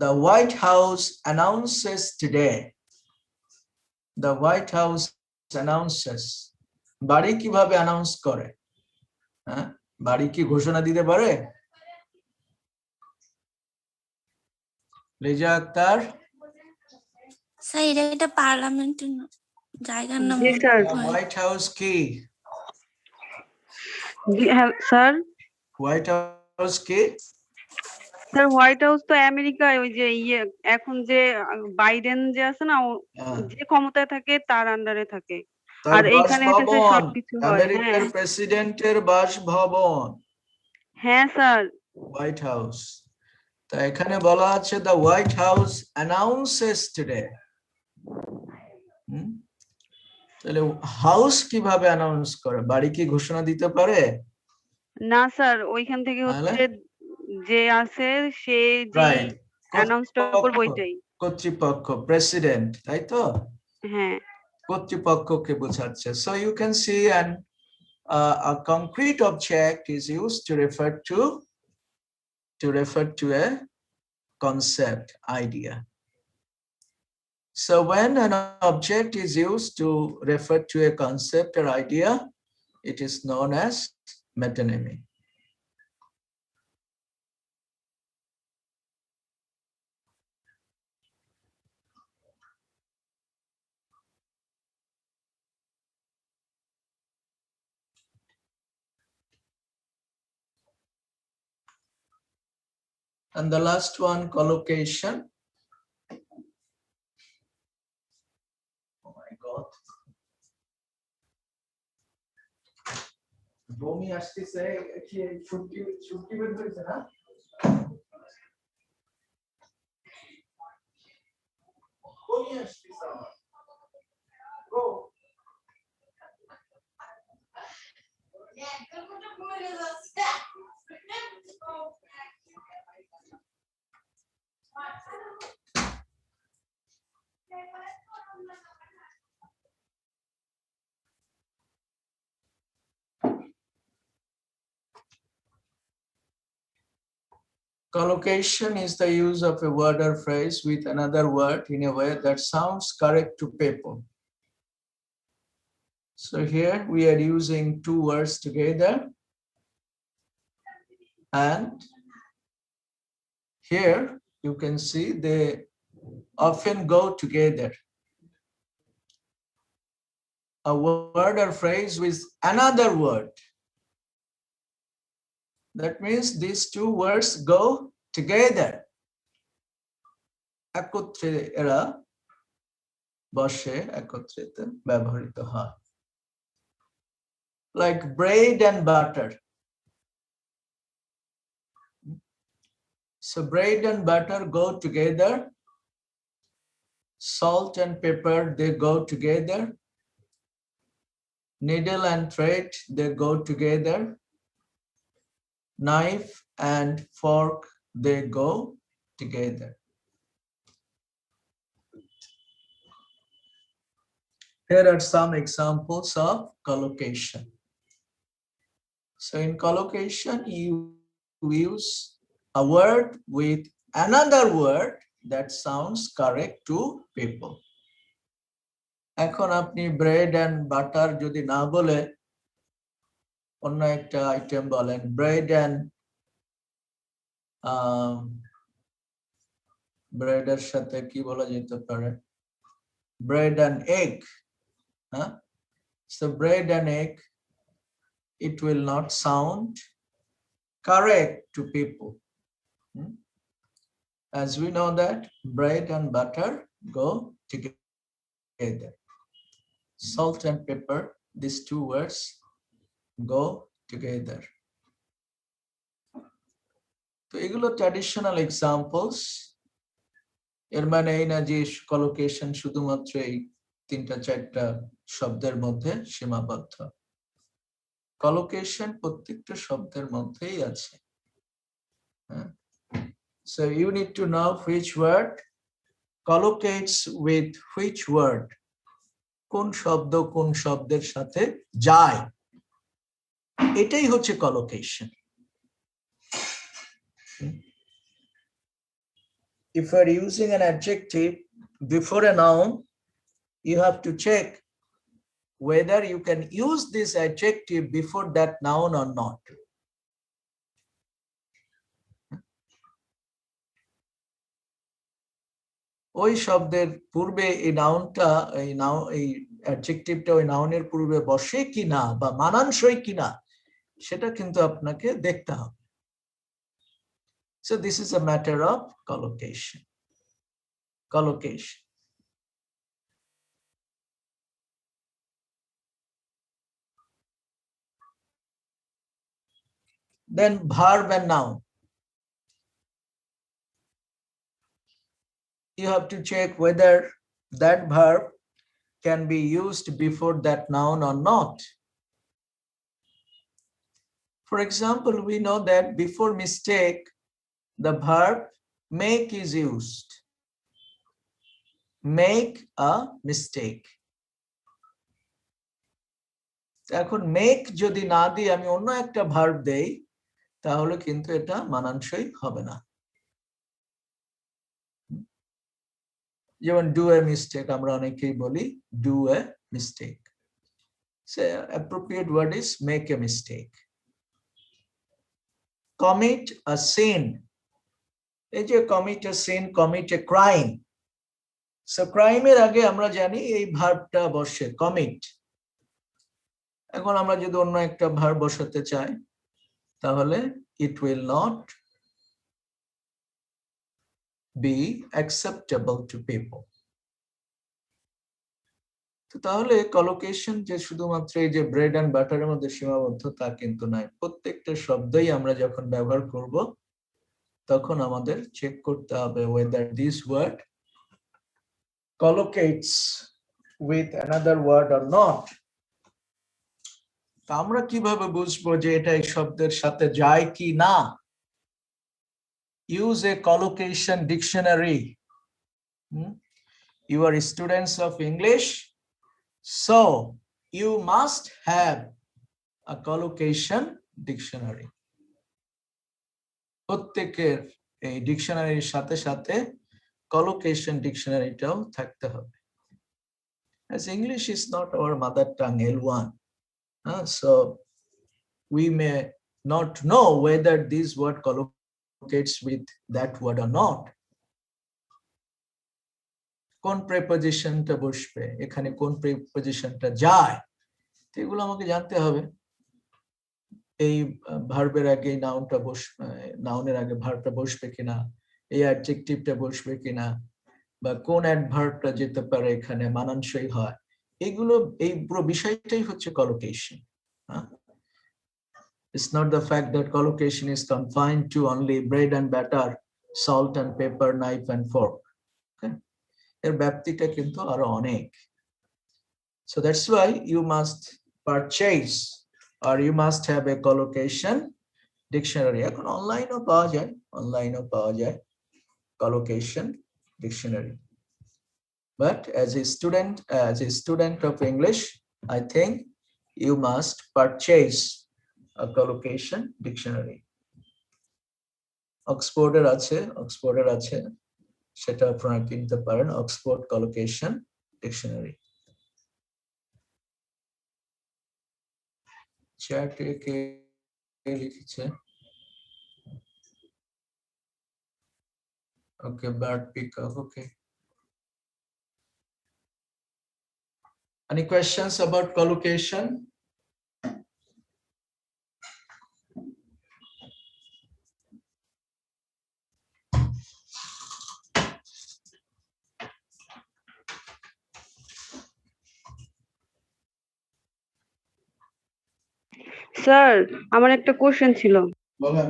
The White House announces today. The White House announces. বাড়ি কিভাবে অ্যানাউন্স করে? বাড়ি কি ঘোষণা দিতে পারে? লিজা আক্তার? স্যার এটা পার্লামেন্টের জায়গার নাম। হোয়াইট হাউস কি? স্যার হোয়াইট হাউস কি? স্যার হোয়াইট হাউস তো আমেরিকায়, ওই যে এখন যে বাইডেন যে আছে না, যে ক্ষমতায় থাকে তার আন্ডারে থাকে। আর এইখানে হচ্ছে সবকিছু হয়। আমেরিকার প্রেসিডেন্টের বাসভবন। হ্যাঁ স্যার, হোয়াইট হাউস। তা এখানে বলা আছে the white house announces today. তাহলে হাউস কিভাবে অ্যানাউন্স করে? বাড়ি কি ঘোষণা দিতে পারে? না স্যার, ওইখান থেকে হচ্ছে যে আছে সে যে অ্যানাউন্সটা করবে ওইটাই কর্তৃপক্ষ, প্রেসিডেন্ট, তাই তো? হ্যাঁ, কর্তৃপক্ষকে বোঝাচ্ছে। So you can see a concrete object is used to refer to a concept, idea. So when an object is used to refer to a concept or idea, it is known as metonymy. And the last one, collocation. Oh my God. বমি আসতেছে, ছুটি বের হয়েছে না? বমি আসতেছে আমার। Go. Collocation is the use of a word or phrase with another word in a way that sounds correct to people. So here we are using two words together, and here you can see they often go together. A word or phrase with another word. That means these two words go together. একত্রে এরা বসে, একত্রিত ব্যবহৃত হয়। Like bread and butter. So bread and butter go together. Salt and pepper, they go together. Needle and thread, they go together. Knife and fork, they go together. Here are some examples of collocation. So in collocation, you use a word with another word that sounds correct to people. এখন আপনি bread and butter যদি না বলে অন্য একটা item বলেন, bread and bread এর সাথে কি বলা যেতে পারে, bread and egg. So bread and egg, it will not sound correct to people. As we know that bread and butter go together. Salt and pepper, these two words go together. So এগুলো traditional examples. এর মানে এই না যে collocation শুধুমাত্র এই তিনটা চারটা শব্দের মধ্যে সীমাবদ্ধ। Collocation প্রত্যেকটা শব্দের মধ্যেই আছে। So you need to know which word collocates with which word. কোন শব্দ কোন শব্দের সাথে যায়, এটাই হচ্ছে collocation. If you are using an adjective before a noun, you have to check whether you can use this adjective before that noun or not. ওই শব্দের পূর্বে এই নাউনটা, এই অ্যাডজেক্টিভটা ওই নাউনের পূর্বে বসে কিনা বা মানানসই কিনা সেটা কিন্তু আপনাকে দেখতে হবে। So this is a matter of collocation. Collocation. Then verb and noun. You have to check whether that verb can be used before that noun or not. For example, we know that before mistake, the verb make is used. Make a mistake. এখন make যদি না দিয়ে আমি অন্য একটা verb দেই, তাহলে কিন্তু এটা মানানসই হবে না। যেমন do a mistake, আমরা অনেকেই বলি do a mistake. So appropriate word is make a mistake. Commit a sin. এই যে commit a sin, commit a crime. So crime এর আগে আমরা জানি এই ভার্বটা বসে commit. এখন আমরা যদি অন্য একটা ভার্ব বসাতে চাই তাহলে it will not be acceptable to people. তো তাহলে collocation যে শুধুমাত্র এই যে bread and butter এর মধ্যে সীমাবদ্ধ তা কিন্তু নয়। প্রত্যেকটা শব্দই আমরা যখন ব্যবহার করব তখন আমাদের চেক করতে হবে whether this word collocates with another word or not. তা আমরা কিভাবে বুঝবো যে এটা এই শব্দের সাথে যায় কি না? Use a collocation dictionary. You are students of English, so you must have a collocation dictionary. প্রত্যেকের এই ডিকশনারির সাথে সাথে কলোকেশন ডিকশনারিটাও থাকতে হবে। As English is not our mother tongue L1, so we may not know whether this word collocates with that word or not. কোন প্রেপোজিশনটা বসবে, এখানে কোন প্রেপোজিশনটা যায়, এগুলো আমাকে জানতে হবে। এই ভার্বের আগে নাউনটা বসবে, নাউনের আগে ভার্বটা বসবে কিনা, এই অ্যাডজেক্টিভটা বসবে কিনা, বা কোন অ্যাডভার্বটা যেতে পারে এখানে মানানসই হয়, এগুলো এই পুরো বিষয়টাই হচ্ছে collocation. It's not the fact that collocation is confined to only bread and butter, salt and pepper, knife and fork. এর ব্যাপ্তিটা কিন্তু আরো অনেক। So that's why you must purchase or you must have a collocation dictionary. এখন অনলাইনেও পাওয়া যায় collocation dictionary. But as a student of English, I think you must purchase a collocation dictionary. অক্সফোর্ডের আছে, সেটা আপনারা কিনতে পারেন, অক্সফোর্ড কলোকেশন ডিকশনারি। চ্যাটে কে লিখেছে? Okay, bird pickup, okay. Any questions about collocation? Sir, আমার একটা কোশ্চেন ছিল। বলেন।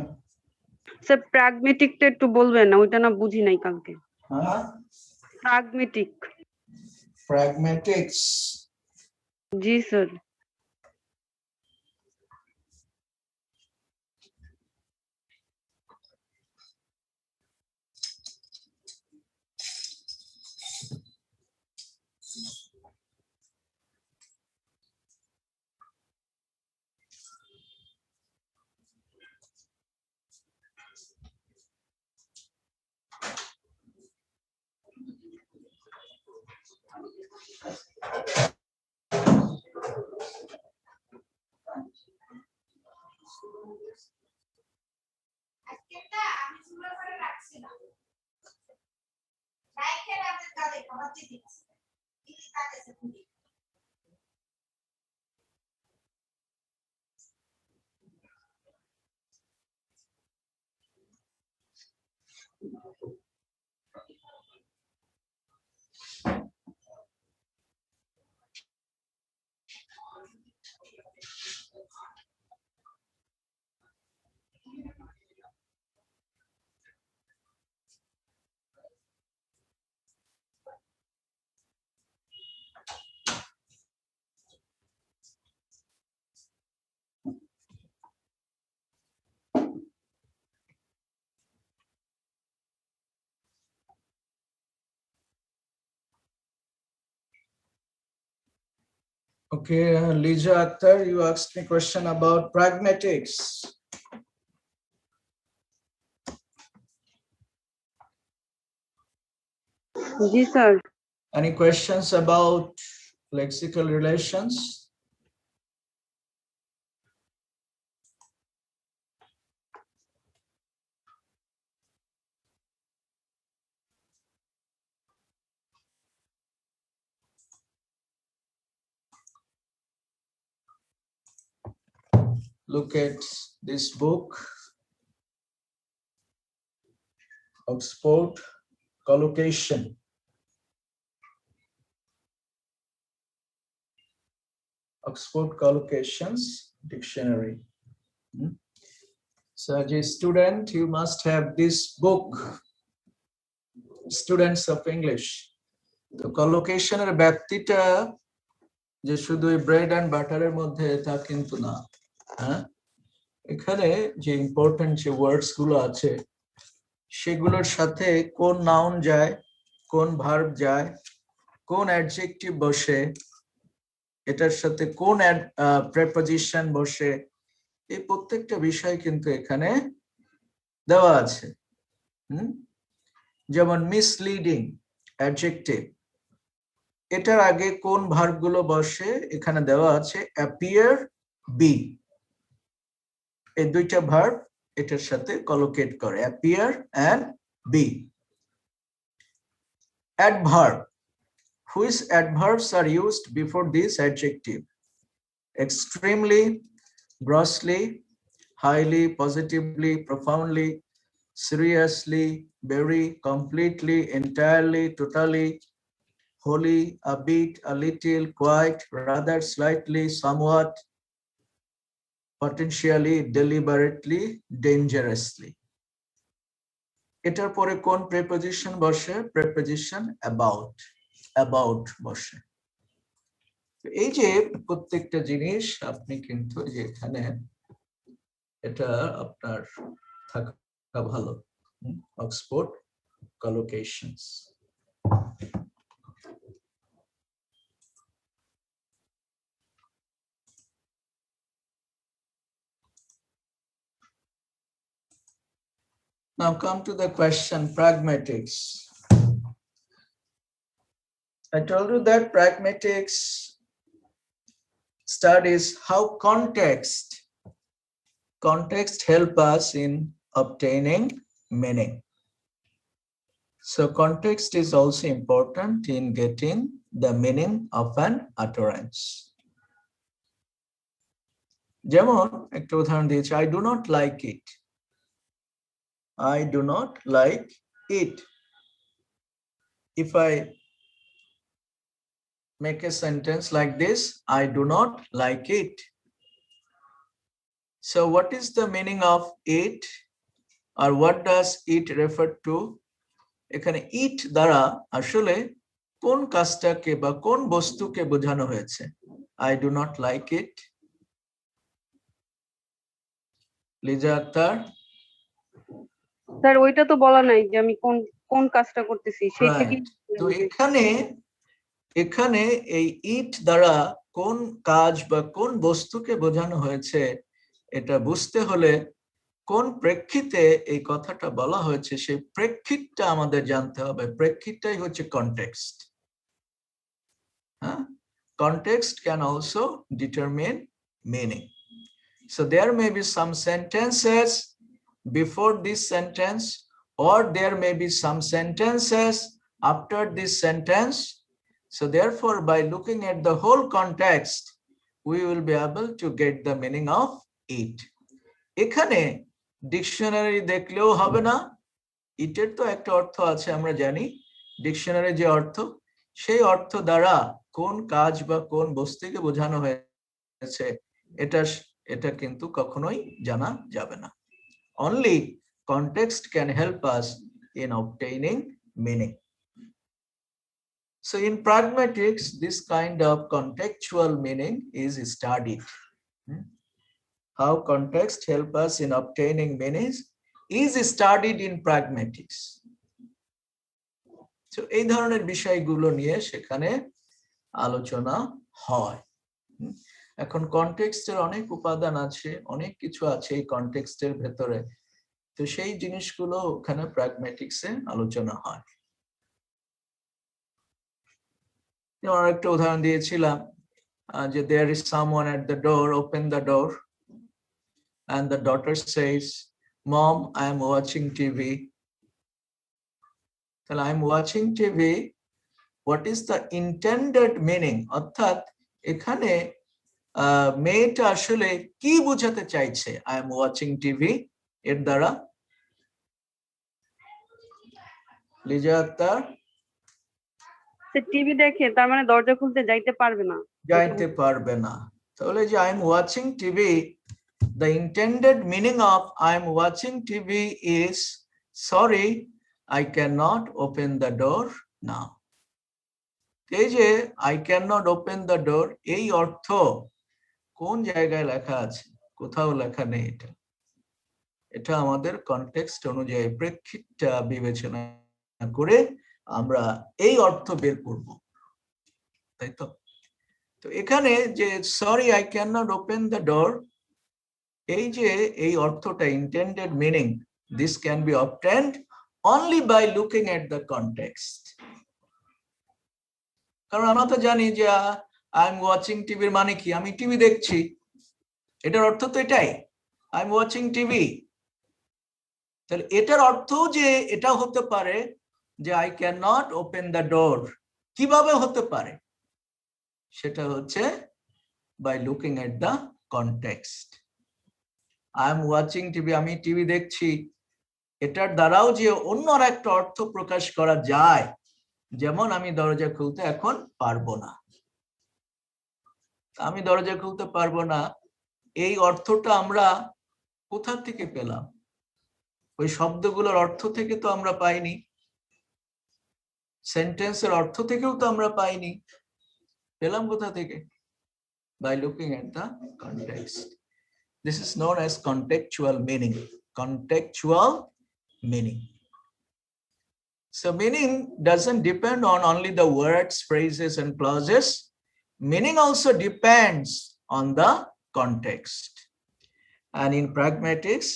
স্যার, প্র্যাগমেটিকটা একটু বলবেন না? ওইটা না বুঝি নাই কালকে। হ্যাঁ, pragmatic. Pragmatics. G sir. Okay, Lisa Akhtar, you asked me a question about pragmatics. G sir. Any questions about lexical relations? Look at this book, Oxford Collocation. Oxford Collocations Dictionary. So as a student, you must have this book, Students of English. তো collocation-এর ব্যাপ্তিটা যে শুধু bread and বাটারের মধ্যে তা কিন্তু না। হ্যাঁ, এখানে যে ইম্পর্টেন্ট যে ওয়ার্ডস গুলো আছে সেগুলোর সাথে কোন নাউন যায়, কোন ভার্ব যায়, কোন অ্যাডজেক্টিভ বসে, এটার সাথে কোন প্রেপোজিশন বসে, এই প্রত্যেকটা বিষয় কিন্তু এখানে দেওয়া আছে যেমন মিসলিডিং অ্যাডজেক্টিভ, এটার আগে কোন ভার্ব গুলো বসে? এখানে দেওয়া আছে অ্যাপিয়ার, বি, এই দুইটা ভার্ব এটার সাথে কলোকেট করে, appear and be. Adverb, which adverbs are used before this adjective? extremely, grossly, highly, positively, profoundly, seriously, very, completely, entirely, totally, wholly, a bit, a little, quite, rather, slightly, somewhat, potentially, deliberately, dangerously. এটার পরে কোন preposition বসে? Preposition about, about বসে। এই যে প্রত্যেকটা জিনিস আপনি কিন্তু যে এখানে এটা আপনার থাকা ভালো, Oxford collocations. Now come to the question, pragmatics. I told you that pragmatics studies how context help us in obtaining meaning. So context is also important in getting the meaning of an utterance. যেমন একটা উদাহরণ দিয়েছি, I do not like it. I do not like it. If I make a sentence like this, I do not like it. So what is the meaning of it, or what does it refer to? এখানে it দ্বারা আসলে কোন কাজটাকে বা কোন বস্তুকে বোঝানো হয়েছে? I do not like it. Liza Akter, sir ওইটা তো বলা নাই যে আমি কোন কোন কাজটা করতেছি সেটা কি? তো এখানে এই ইট দ্বারা কোন কাজ বা কোন বস্তুকে বোঝানো হয়েছে এটা বুঝতে হলে কোন প্রেক্ষিতে এই কথাটা বলা হয়েছে সেই প্রেক্ষিতটা আমাদের জানতে হবে। প্রেক্ষিতটাই হচ্ছে context. Context can also determine meaning. So there may be some sentences before this sentence, or there may be some sentences after this sentence. So therefore, by looking at the whole context, we will be able to get the meaning of it. এখানে dictionary দেখলেও হবে না, ইটের তো একটা অর্থ আছে আমরা জানি, ডিকশনারি যে অর্থ সেই অর্থ দ্বারা কোন কাজ বা কোন বস্তুকে বোঝানো হয়েছে এটা কিন্তু কখনোই জানা যাবে না। Only context can help us in obtaining meaning. So in pragmatics, this kind of contextual meaning is studied. How context help us in obtaining meanings is studied in pragmatics. So এই ধরনের বিষয়গুলো নিয়ে সেখানে আলোচনা হয়। এখন কনটেক্সটের অনেক উপাদান আছে, অনেক কিছু আছে এই কনটেক্সটের ভেতরে, তো সেই জিনিসগুলো ওখানে প্র্যাগম্যাটিক্সে আলোচনা হয়। যেমন একটা উদাহরণ দিয়েছিলাম যে there is someone at the door, open the door, and the daughter says, Mom, I am watching TV. তাহলে I am watching TV, what is the intended meaning? অর্থাৎ এখানে মেয়েটা আসলে কি বোঝাতে চাইছে I am watching TV এর দ্বারা? লিজা আক্তার, টিভি দেখে তার মানে দরজা খুলতে যাইতে পারবে না, তাহলে যে I am watching TV, the intended meaning of I am watching TV is, sorry, I cannot open the door now. এই যে I cannot open the door, এই অর্থ কোন জায়গায় লেখা আছে? কোথাও লেখা নেই। এটা আমাদের কনটেক্সট অনুযায়ী প্রেক্ষিতটা বিবেচনা করে আমরা এই অর্থ বের করব, তাই তো? তো এখানে যে sorry I cannot open the door, এই যে এই অর্থটা intended meaning, This can be obtained only by looking at the context. কারণ আমরা তো জানি যে আই এম ওয়াচিং টিভির মানে কি, আমি টিভি দেখছি, এটার অর্থ তো এটাই, আই এম ওয়াচিং টিভি। তাহলে এটার অর্থ যে এটা হতে পারে যে I can not open the door. কিভাবে হতে পারে? সেটা হচ্ছে by looking at the context. I am watching TV, আমি টিভি দেখছি, এটার দ্বারাও যে অন্য একটা অর্থ প্রকাশ করা যায়, যেমন আমি দরজা খুলতে এখন পারবো না। আমি দরজা খুলতে পারবো না, এই অর্থটা আমরা কোথা থেকে পেলাম? ওই শব্দগুলোর অর্থ থেকে তো আমরা পাইনি, সেন্টেন্সের অর্থ থেকেও তো আমরা পাইনি, পেলাম কোথা থেকে? By looking at the context. This is known as contextual meaning. Contextual meaning. So meaning doesn't depend on only the words, phrases, and clauses. Meaning also depends on the context. And in pragmatics,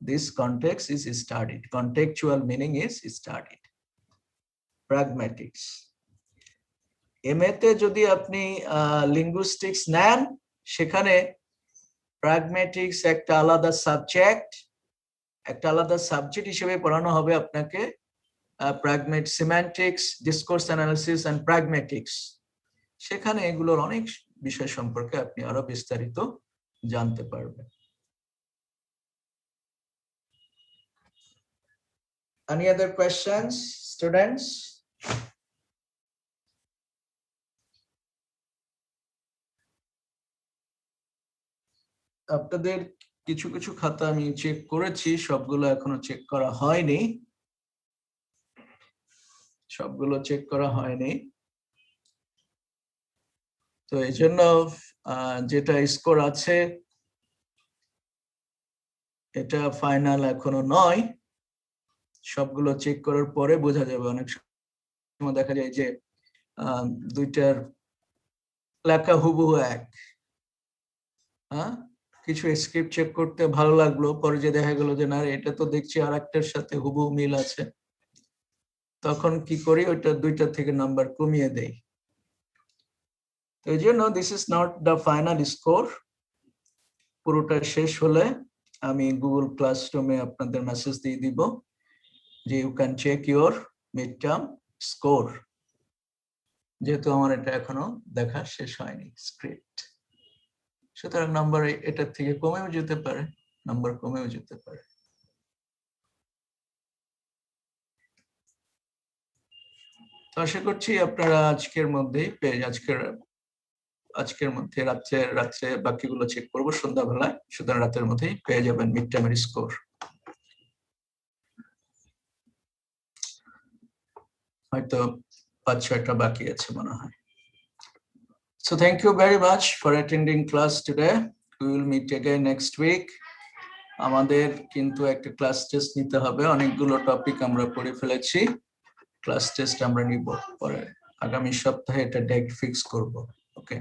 this context is studied. Contextual meaning is studied. Pragmatics. এমএতে যদি আপনি linguistics নেন, সেখানে pragmatics একটা আলাদা subject হিসেবে পড়ানো হবে আপনাকে। সেমান্টিক্স, ডিসকোর্স অ্যানালিসিস এন্ড প্র্যাগম্যাটিক্স, সেখানে এগুলোর অনেক বিষয় সম্পর্কে আপনি আরো বিস্তারিত জানতে পারবেন। Any other questions, students? আপনাদের কিছু কিছু খাতা আমি চেক করেছি, সবগুলো এখনো চেক করা হয়নি, তো এই জন্য যেটা স্কোর আছে এটা ফাইনাল এখনো নয়, সবগুলো চেক করার পরে বোঝা যাবে। অনেক সময় দেখা যায় যে দুইটার লেখা হুবহু এক, কিছু স্ক্রিপ্ট চেক করতে ভালো লাগলো, পরে যে দেখা গেল যে না এটা তো দেখছি আর একটার সাথে হুবহু মিল আছে, তখন কি করি, ওইটা দুইটা থেকে নাম্বার কমিয়ে দেই। তো এই জন্য this is not the final score. পুরোটা শেষ হলে আমি গুগল ক্লাসরুমে আপনাদের মেসেজ দিয়ে দিব যে you can check your mid term score, যেহেতু আমার এটা এখনো দেখা শেষ হয়নি স্ক্রিপ্ট। সুতরাং নাম্বার এটার থেকে কমেও যেতে পারে, নাম্বার কমেও যেতে পারে। তো আশা করছি আপনারা আজকের মধ্যেই আজকের মধ্যে রাত্রে বাকিগুলো চেক করবো সন্ধ্যাবেলায়, সুতরাং রাতের মধ্যেই পেয়ে যাবেন মিড টার্মের স্কোর। হয়তো 5-6টা বাকি আছে মনে হয়। So thank you very much for attending class today. We will meet again next week. আমাদের কিন্তু একটা ক্লাস টেস্ট নিতে হবে, অনেকগুলো টপিক আমরা পড়ে ফেলেছি, ক্লাস টেস্ট আমরা নিব পরে আগামী সপ্তাহে, এটা ডেট ফিক্স করব। ওকে,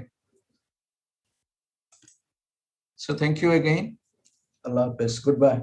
so thank you again. Allah Hafiz. Goodbye.